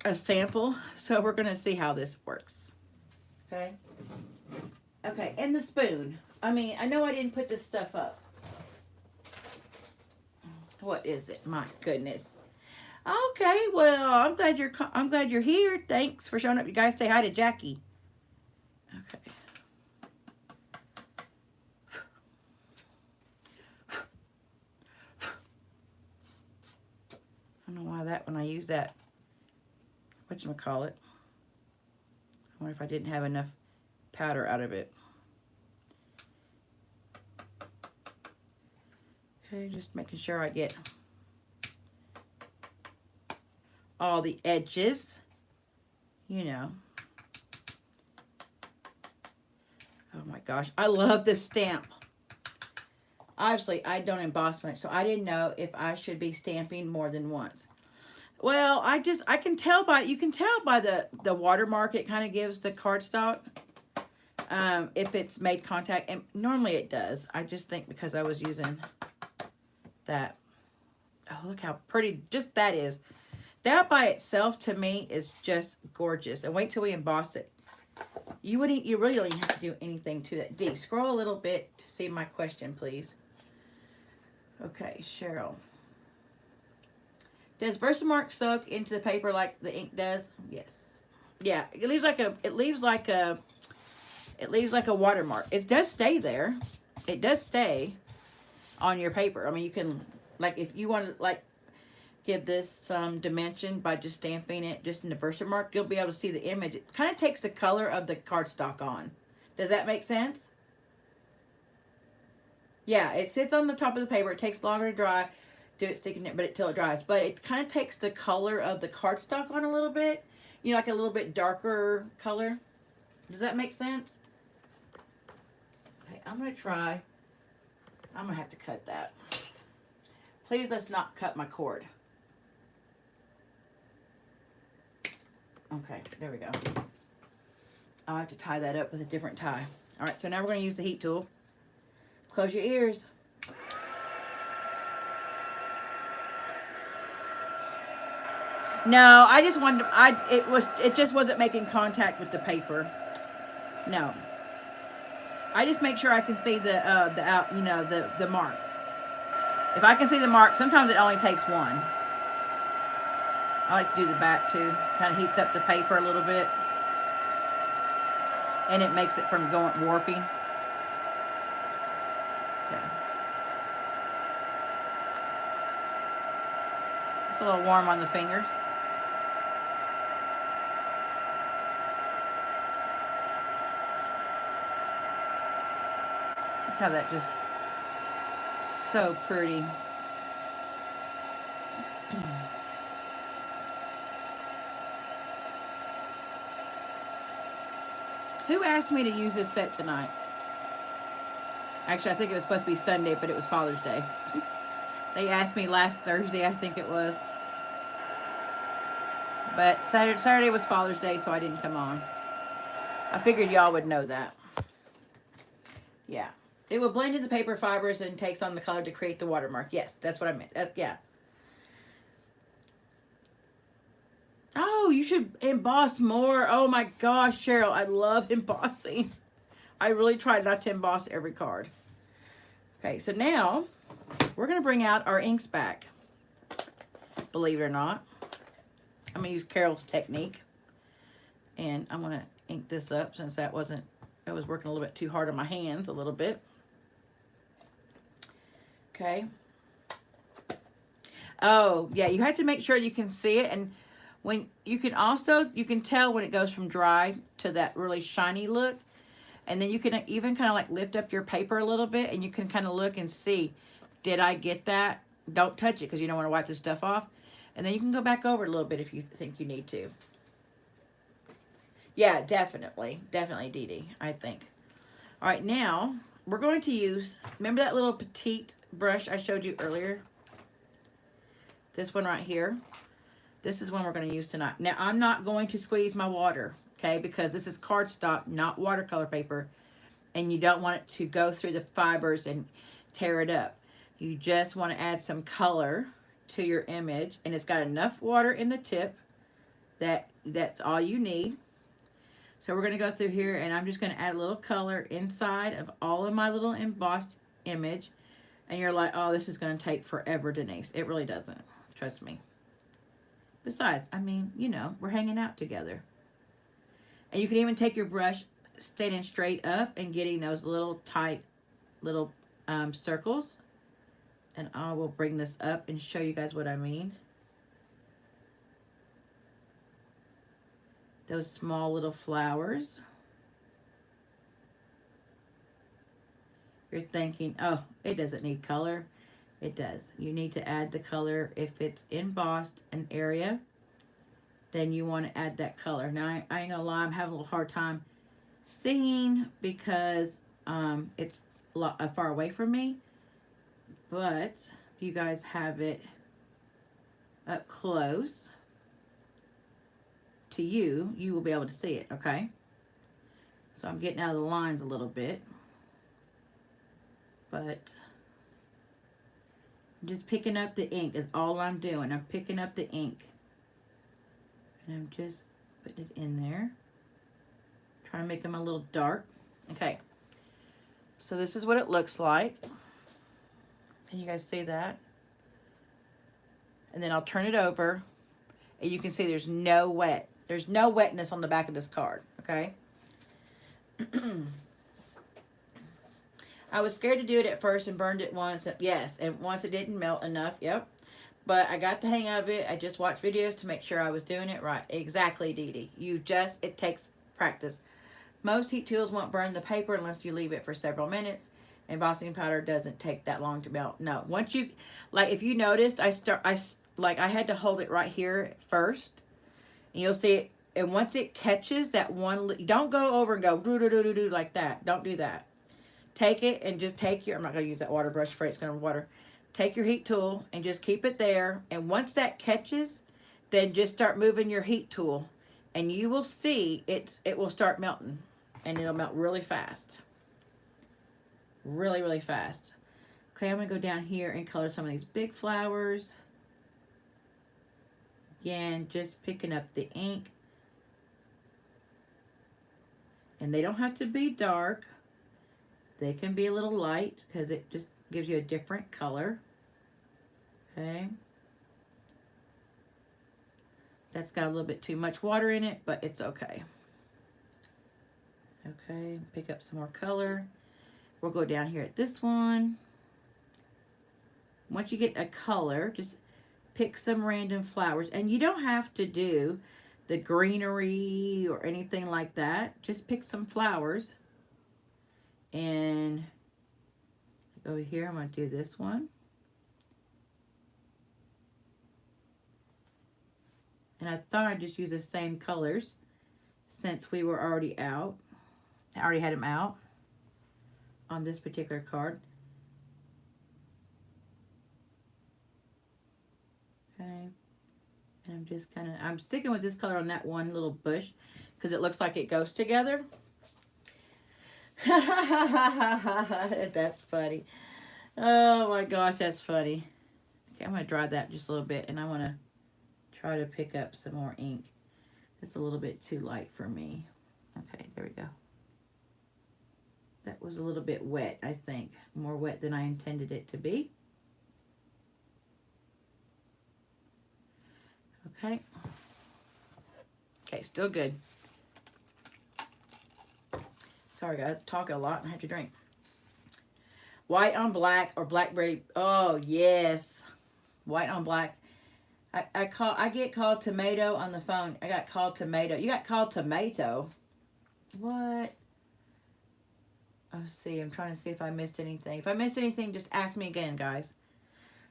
Speaker 1: a sample, so we're going to see how this works. Okay? Okay, and the spoon. I mean, I know I didn't put this stuff up. What is it? My goodness. Okay, well, I'm glad you're here. Thanks for showing up. You guys say hi to Jackie. Okay. I don't know why that when I use that. Whatchamacallit. I wonder if I didn't have enough powder out of it. Okay, just making sure I get all the edges, you know. Oh my gosh, I love this stamp. Obviously, I don't emboss much, so I didn't know if I should be stamping more than once. Well, I can tell by, you can tell by the watermark it kind of gives the cardstock. If it's made contact, and normally it does. I just think because I was using that. Oh, look how pretty just that is. That by itself to me is just gorgeous. And wait till we emboss it. You really don't have to do anything to that. D, scroll a little bit to see my question, please. Okay, Cheryl. Does Versamark soak into the paper like the ink does? Yes. Yeah, it leaves like a watermark. It does stay there. It does stay on your paper. I mean, you can, like, if you want to, like, give this some dimension by just stamping it just in the Versamark, you'll be able to see the image. It kind of takes the color of the cardstock on. Does that make sense? Yeah, it sits on the top of the paper. It takes longer to dry. Do it sticking it, but till it dries. But it kind of takes the color of the cardstock on a little bit. You know, like a little bit darker color. Does that make sense? Okay, I'm going to try. I'm going to have to cut that. Please let's not cut my cord. Okay, there we go. I'll have to tie that up with a different tie. All right, so now we're going to use the heat tool. Close your ears. No, I just wanted it just wasn't making contact with the paper. No. I just make sure I can see the mark. If I can see the mark, sometimes it only takes one. I like to do the back too. Kind of heats up the paper a little bit. And it makes it from going warpy. Okay. It's a little warm on the fingers. Look how that just so pretty. Who asked me to use this set tonight? Actually, I think it was supposed to be Sunday, but it was Father's Day. They asked me last Thursday, I think it was. But Saturday was Father's Day, so I didn't come on. I figured y'all would know that. Yeah. It will blend in the paper fibers and takes on the color to create the watermark. Yes, that's what I meant. Yeah. Oh, you should emboss more. Oh my gosh, Cheryl, I love embossing. I really tried not to emboss every card. Okay, so now we're going to bring out our inks back. Believe it or not. I'm going to use Carol's technique. And I'm going to ink this up since I was working a little bit too hard on my hands a little bit. Okay. Oh, yeah, you have to make sure you can see it. And when you can tell when it goes from dry to that really shiny look. And then you can even kind of like lift up your paper a little bit and you can kind of look and see, did I get that? Don't touch it because you don't want to wipe this stuff off. And then you can go back over it a little bit if you think you need to. Yeah, definitely. Definitely, Dee Dee, I think. All right, now we're going to use, remember that little petite brush I showed you earlier? This one right here. This is one we're going to use tonight. Now, I'm not going to squeeze my water, okay, because this is cardstock, not watercolor paper, and you don't want it to go through the fibers and tear it up. You just want to add some color to your image, and it's got enough water in the tip that that's all you need. So we're going to go through here, and I'm just going to add a little color inside of all of my little embossed image. And you're like, oh, this is going to take forever, Denise. It really doesn't. Trust me. Besides, I mean, you know, we're hanging out together. And you can even take your brush, standing straight up and getting those little tight little circles. And I will bring this up and show you guys what I mean. Those small little flowers. You're thinking, oh, it doesn't need color. It does. You need to add the color. If it's embossed an area, then you want to add that color. Now, I ain't gonna lie, I'm having a little hard time seeing because it's a lot far away from me. But if you guys have it up close to you, you will be able to see it, okay? So I'm getting out of the lines a little bit. But I'm just picking up the ink is all I'm doing. I'm picking up the ink. And I'm just putting it in there. Trying to make them a little dark. Okay. So this is what it looks like. Can you guys see that? And then I'll turn it over. And you can see there's no wet. There's no wetness on the back of this card. Okay. I was scared to do it at first and burned it once. Yes, and once it didn't melt enough. Yep. But I got the hang of it. I just watched videos to make sure I was doing it right. Exactly, Dee Dee. It takes practice. Most heat tools won't burn the paper unless you leave it for several minutes. Embossing powder doesn't take that long to melt. No. Once you, like if you noticed, I had to hold it right here first. And you'll see it. And once it catches that one, don't go over and go do like that. Don't do that. Take it and just take your, I'm not going to use that water brush for it. It's going to water. Take your heat tool and just keep it there. And once that catches, then just start moving your heat tool. And you will see it will start melting. And it'll melt really fast. Really, really fast. Okay, I'm going to go down here and color some of these big flowers. Again, just picking up the ink. And they don't have to be dark. They can be a little light because it just gives you a different color. Okay. That's got a little bit too much water in it, but it's okay. Okay, pick up some more color. We'll go down here at this one. Once you get a color, just pick some random flowers. And you don't have to do the greenery or anything like that. Just pick some flowers. And over here, I'm going to do this one. And I thought I'd just use the same colors since we were already out. I already had them out on this particular card. Okay. And I'm just kind of, I'm sticking with this color on that one little bush because it looks like it goes together. That's funny. Oh my gosh, that's funny. Okay, I'm going to dry that just a little bit, and I want to try to pick up some more ink. It's a little bit too light for me. Okay, there we go. That was a little bit wet, I think. More wet than I intended it to be. Okay. Okay, still good. Sorry guys, talking a lot and I have to drink. White on black or blackberry. Oh yes, white on black. I get called tomato on the phone. I got called tomato. You got called tomato? What? Let's see. I'm trying to see if I missed anything. If I missed anything, just ask me again, guys.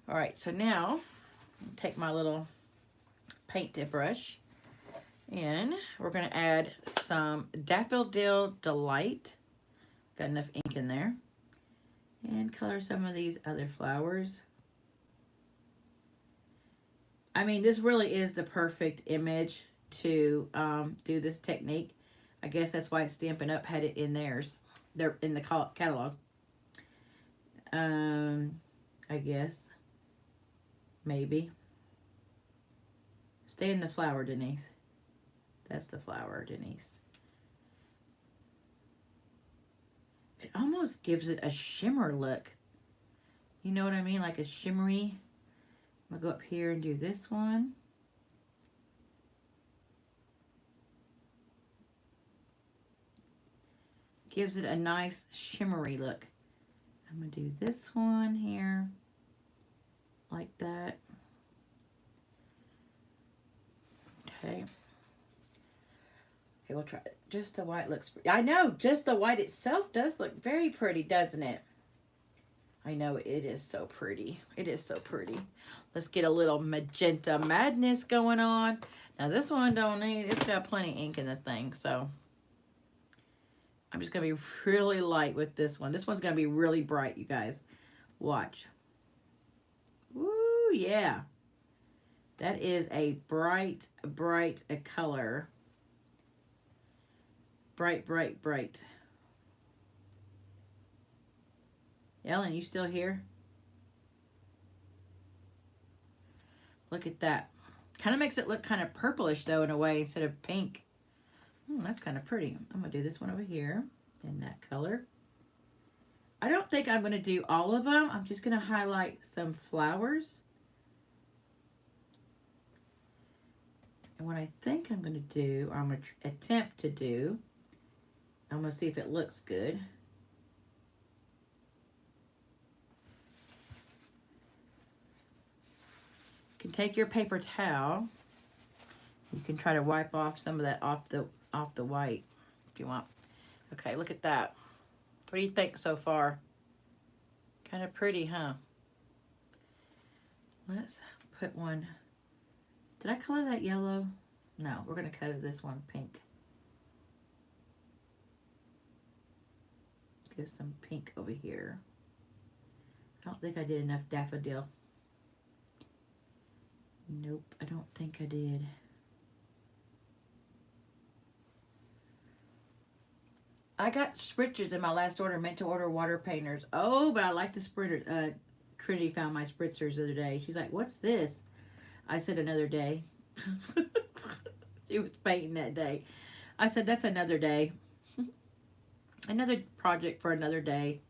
Speaker 1: All right, so now take my little paint tip brush and we're going to add some Daffodil Delight. Got enough ink in there. And color some of these other flowers. I mean, this really is the perfect image to do this technique. I guess that's why Stampin' Up! Had it in theirs. They're in the catalog. I guess. Maybe. Stay in the flower, Denise. That's the flower, Denise. It almost gives it a shimmer look. You know what I mean? Like a shimmery. I'm going to go up here and do this one. Gives it a nice shimmery look. I'm going to do this one here. Like that. Okay. Okay, we'll try it. Just the white looks pretty. I know, just the white itself does look very pretty, doesn't it? I know, it is so pretty. It is so pretty. Let's get a little Magenta Madness going on. Now this one don't need, it's got plenty of ink in the thing, so I'm just going to be really light with this one. This one's going to be really bright, you guys. Watch. Woo, yeah. That is a bright, bright color. Bright, bright, bright. Ellen, you still here? Look at that. Kind of makes it look kind of purplish, though, in a way, instead of pink. That's kind of pretty. I'm going to do this one over here in that color. I don't think I'm going to do all of them. I'm just going to highlight some flowers. And what I think I'm going to do, or I'm going to attempt to do, I'm going to see if it looks good. You can take your paper towel. You can try to wipe off some of that off the white if you want. Okay, look at that. What do you think so far? Kind of pretty, huh? Let's put one. Did I color that yellow? No, we're going to color this one pink. Give some pink over here. I don't think I did enough daffodil. Nope, I don't think I did. I got spritzers in my last order, meant to order water painters. Oh, but I like the spritzer. Trinity found my spritzers the other day. She's like, what's this? I said, another day. She was painting that day. I said, that's another day. Another project for another day.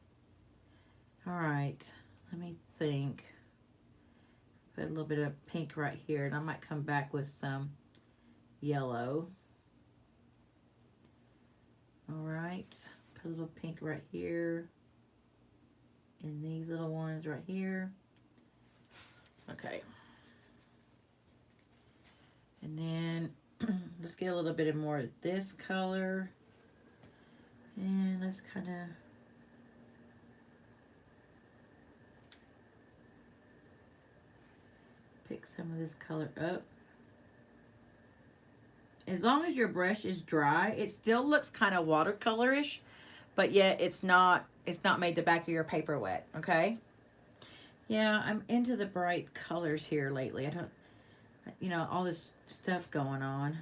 Speaker 1: All right, let me think. Put a little bit of pink right here, and I might come back with some yellow. All right, put a little pink right here, and these little ones right here. Okay. And then let's get a little bit more of this color. And let's kind of pick some of this color up. As long as your brush is dry, it still looks kind of watercolorish, but yet it's not made the back of your paper wet, okay? Yeah, I'm into the bright colors here lately. I don't, you know, all this stuff going on.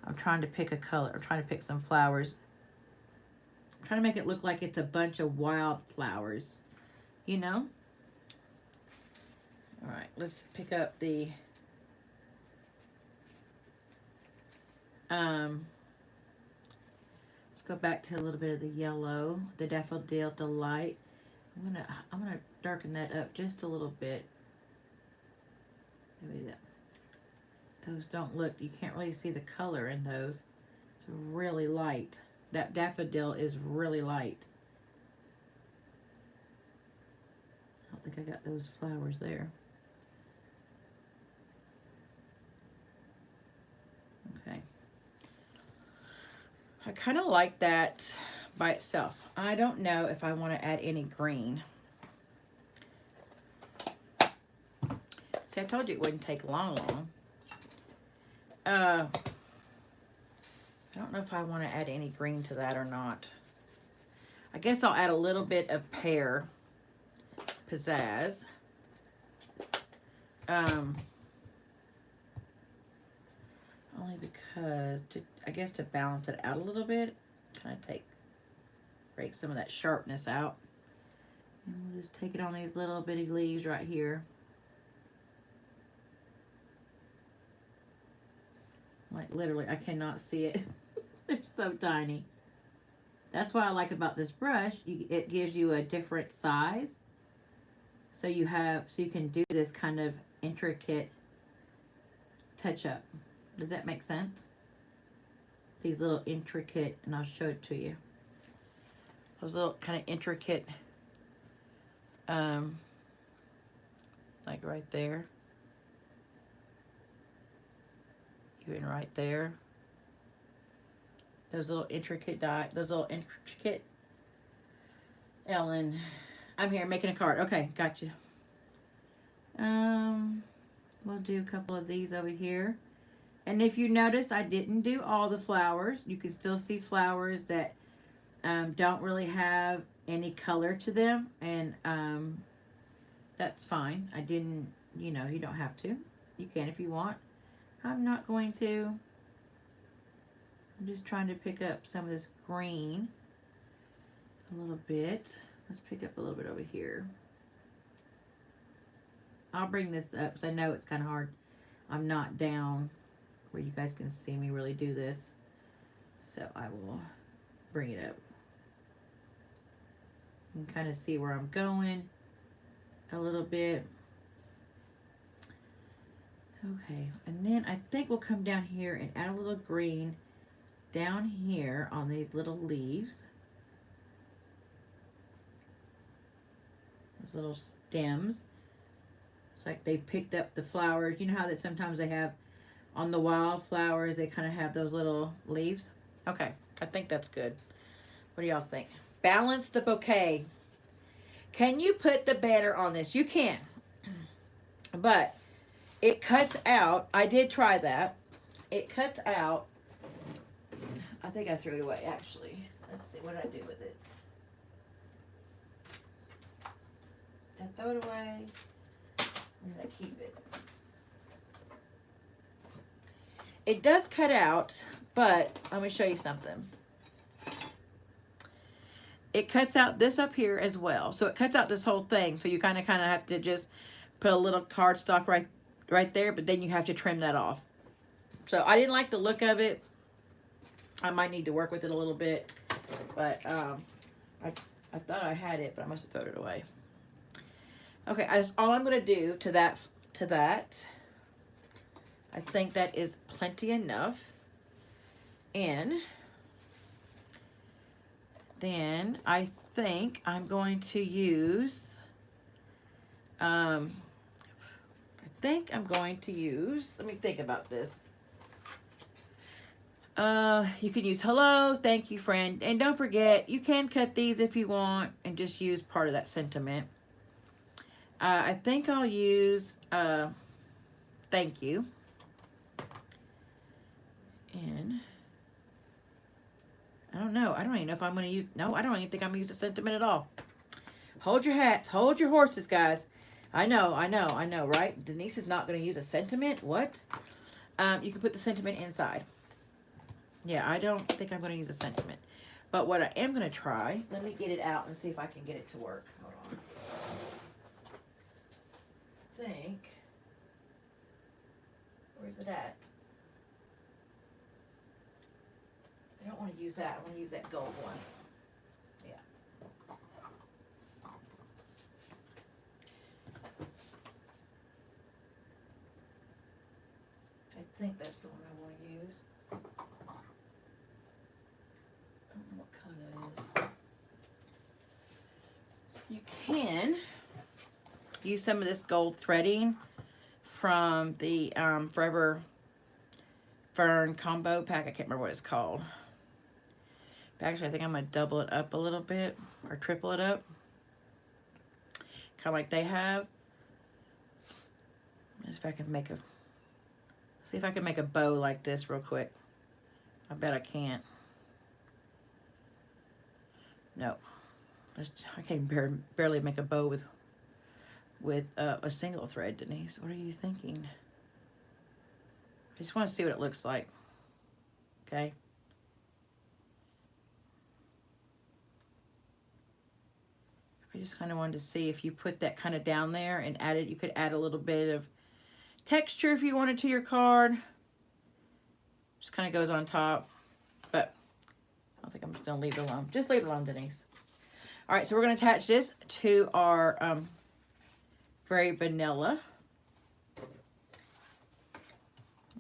Speaker 1: I'm trying to pick a color. I'm trying to pick some flowers. I'm trying to make it look like it's a bunch of wild flowers, you know? All right, let's pick up the let's go back to a little bit of the yellow, the Daffodil Delight. I'm gonna darken that up just a little bit. Maybe that. Those don't look, you can't really see the color in those. It's really light. That daffodil is really light. I don't think I got those flowers there. Okay. I kind of like that by itself. I don't know if I want to add any green. See, I told you it wouldn't take long. I don't know if I want to add any green to that or not. I guess I'll add a little bit of pear pizzazz. Only because, I guess to balance it out a little bit, kind of break some of that sharpness out. And we'll just take it on these little bitty leaves right here. Like literally, I cannot see it. They're so tiny. That's what I like about this brush. It gives you a different size. So you can do this kind of intricate touch up. Does that make sense? These little intricate, and I'll show it to you. Those little kind of intricate, like right there. Even right there. Those little intricate Ellen, I'm here making a card. Okay, gotcha. We'll do a couple of these over here. And if you notice, I didn't do all the flowers. You can still see flowers that don't really have any color to them. And that's fine. I didn't, you don't have to. You can if you want. I'm not going to. I'm just trying to pick up some of this green a little bit. Let's pick up a little bit over here. I'll bring this up because I know it's kind of hard. I'm not down where you guys can see me really do this. So I will bring it up. You can kind of see where I'm going a little bit. Okay, and then I think we'll come down here and add a little green down here on these little leaves. Those little stems. It's like they picked up the flowers. You know how that sometimes they have on the wildflowers, they kind of have those little leaves? Okay, I think that's good. What do y'all think? Balance the bouquet. Can you put the banner on this? You can. But it cuts out. I did try that. It cuts out. I think I threw it away, actually. Let's see. What did I do with it? Did I throw it away? Or did I keep it? It does cut out, but let me show you something. It cuts out this up here as well. So it cuts out this whole thing. So you kind of have to just put a little cardstock right there, but then you have to trim that off. So I didn't like the look of it. I might need to work with it a little bit, but I thought I had it, but I must have thrown it away. Okay, that's all I'm going to do to that. I think that is plenty enough. And then I think I'm going to use, let me think about this. You can use hello, thank you, friend. And don't forget, you can cut these if you want and just use part of that sentiment. I think I'll use thank you. And I don't know. I don't even know if I'm going to use, no, I don't even think I'm going to use a sentiment at all. Hold your hats, hold your horses, guys. I know, right? Denise is not going to use a sentiment. What? You can put the sentiment inside. Yeah, I don't think I'm going to use a sentiment. But what I am going to try, let me get it out and see if I can get it to work. Hold on. I think, where's it at? I don't want to use that. I want to use that gold one. Yeah. I think that's the one I want to use. I don't know what color that is. You can use some of this gold threading from the Forever Fern combo pack. I can't remember what it's called. But actually, I think I'm going to double it up a little bit or triple it up. Kind of like they have. If I can make a, see if I can make a bow like this real quick. I bet I can't. No, I can barely make a bow with a single thread, Denise. What are you thinking? I just want to see what it looks like. Okay. I just kind of wanted to see if you put that kind of down there and add it. You could add a little bit of texture if you wanted to your card. Just kind of goes on top, but I don't think I'm just gonna leave it alone. Just leave it alone, Denise. All right, so we're gonna attach this to our very vanilla.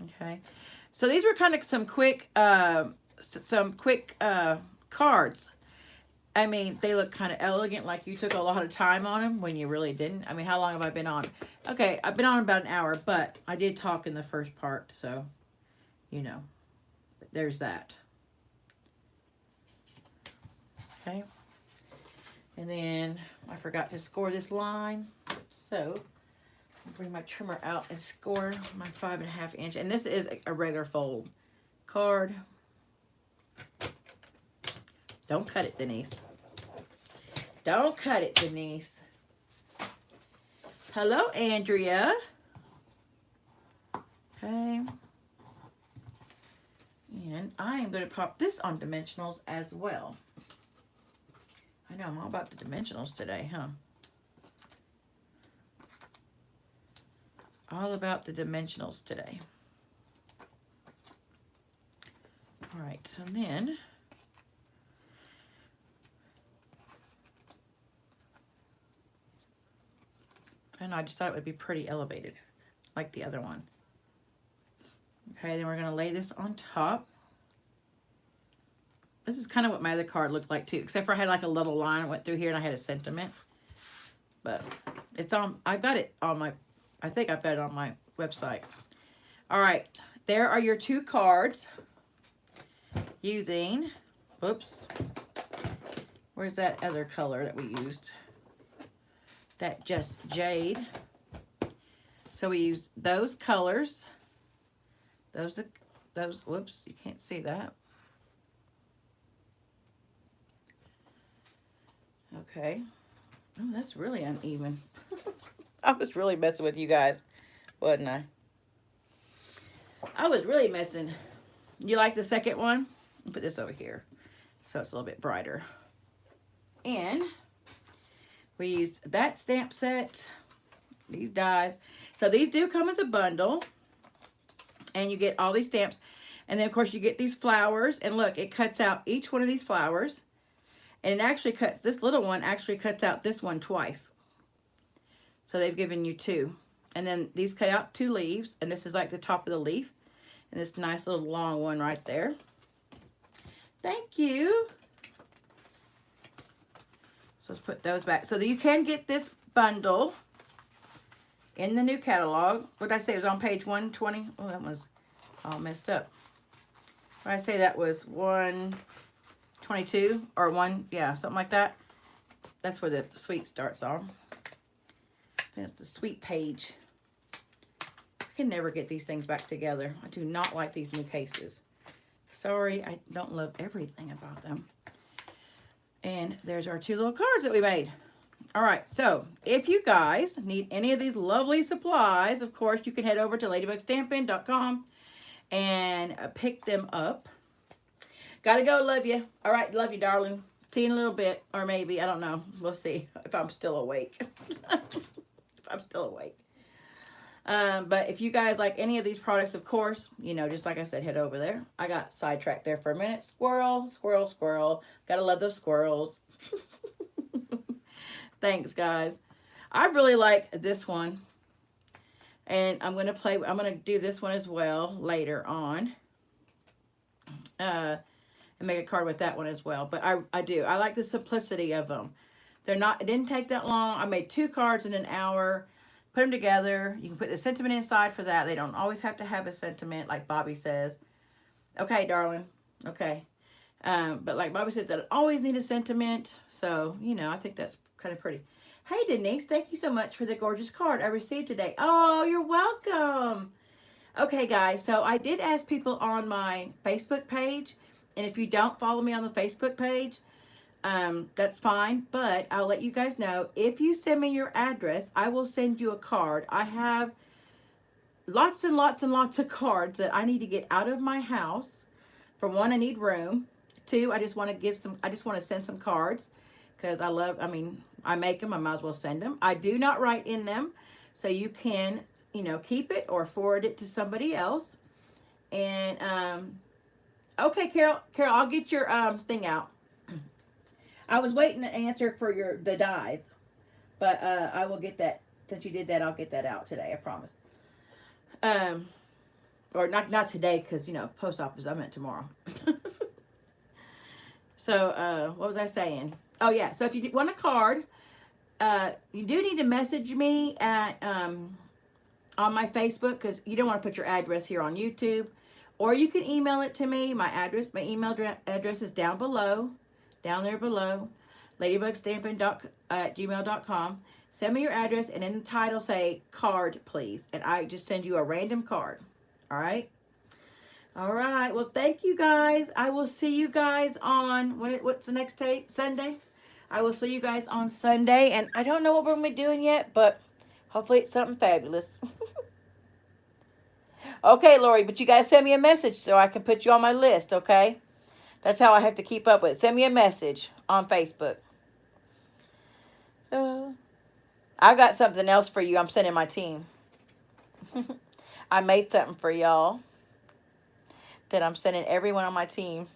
Speaker 1: Okay, so these were kind of some quick cards. I mean, they look kind of elegant, like you took a lot of time on them when you really didn't. I mean, how long have I been on? Okay, I've been on about an hour, but I did talk in the first part, so, you know, there's that. Okay, and then I forgot to score this line, so I'll bring my trimmer out and score my 5.5 inch, and this is a regular fold card. Don't cut it, Denise. Don't cut it, Denise. Hello, Andrea. Okay. And I am going to pop this on dimensionals as well. I know, I'm all about the dimensionals today, huh? All about the dimensionals today. All right, so then... and I just thought it would be pretty elevated, like the other one. Okay, then we're going to lay this on top. This is kind of what my other card looked like too, except for I had like a little line that went through here and I had a sentiment. But it's on, I've got it on my, I think I've got it on my website. All right, there are your two cards using, whoops, where's that other color that we used? That Just Jade. So we used those colors. Those, whoops, you can't see that. Okay. Oh, that's really uneven. I was really messing with you guys, wasn't I? I was really messing. You like the second one? I'll put this over here so it's a little bit brighter. And we used that stamp set, these dies. So these do come as a bundle. And you get all these stamps. And then, of course, you get these flowers. And look, it cuts out each one of these flowers. And it actually cuts, this little one actually cuts out this one twice. So they've given you two. And then these cut out 2 leaves. And this is like the top of the leaf. And this nice little long one right there. Thank you. So let's put those back. So that you can get this bundle in the new catalog. What did I say? It was on page 120. Oh, that was all messed up. What did I say? That was 122 or yeah, something like that. That's where the suite starts on. That's the suite page. I can never get these things back together. I do not like these new cases. Sorry, I don't love everything about them. And there's our 2 little cards that we made. All right, so if you guys need any of these lovely supplies, of course, you can head over to ladybugstampin.com and pick them up. Gotta go, love you. All right, love you, darling. See you in a little bit, or maybe, I don't know. We'll see if I'm still awake. If I'm still awake. But if you guys like any of these products, of course, you know, just like I said, head over there. I got sidetracked there for a minute. Squirrel, squirrel, squirrel. Gotta love those squirrels. Thanks, guys. I really like this one. And I'm going to do this one as well later on. And make a card with that one as well. But I do. I like the simplicity of them. They're not, it didn't take that long. I made 2 cards in an hour. Put them together. You can put a sentiment inside for that. They don't always have to have a sentiment like Bobby says. Okay, darling. Okay. But like Bobby says, I always need a sentiment. So, you know, I think that's kind of pretty. Hey, Denise, thank you so much for the gorgeous card I received today. Oh, you're welcome. Okay, guys, so I did ask people on my Facebook page, and if you don't follow me on the Facebook page, that's fine, but I'll let you guys know. If you send me your address, I will send you a card. I have lots and lots and lots of cards that I need to get out of my house. For one, I need room. Two, I just want to send some cards because I make them, I might as well send them. I do not write in them, so you can, you know, keep it or forward it to somebody else. And, okay, Carol, I'll get your, thing out. I was waiting to answer for the dies, but, I will get that. Since you did that, I'll get that out today, I promise. Or not today, because, you know, post office, I meant tomorrow. So, what was I saying? Oh, yeah. So, if you want a card, you do need to message me at, on my Facebook, because you don't want to put your address here on YouTube. Or you can email it to me. My email address is down there below, ladybugstampin@gmail.com. Send me your address, and in the title say, card, please. And I just send you a random card. All right? All right. Well, thank you, guys. I will see you guys on, what's the next day? Sunday? I will see you guys on Sunday. And I don't know what we're going to be doing yet, but hopefully it's something fabulous. Okay, Lori, but you got to send me a message so I can put you on my list, okay? That's how I have to keep up with it. Send me a message on Facebook. I got something else for you. I'm sending my team. I made something for y'all that I'm sending everyone on my team.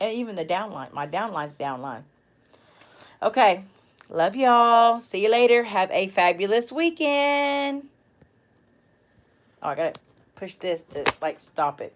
Speaker 1: And even the downline. My downline's downline. Okay. Love y'all. See you later. Have a fabulous weekend. Oh, I got to push this to, like, stop it.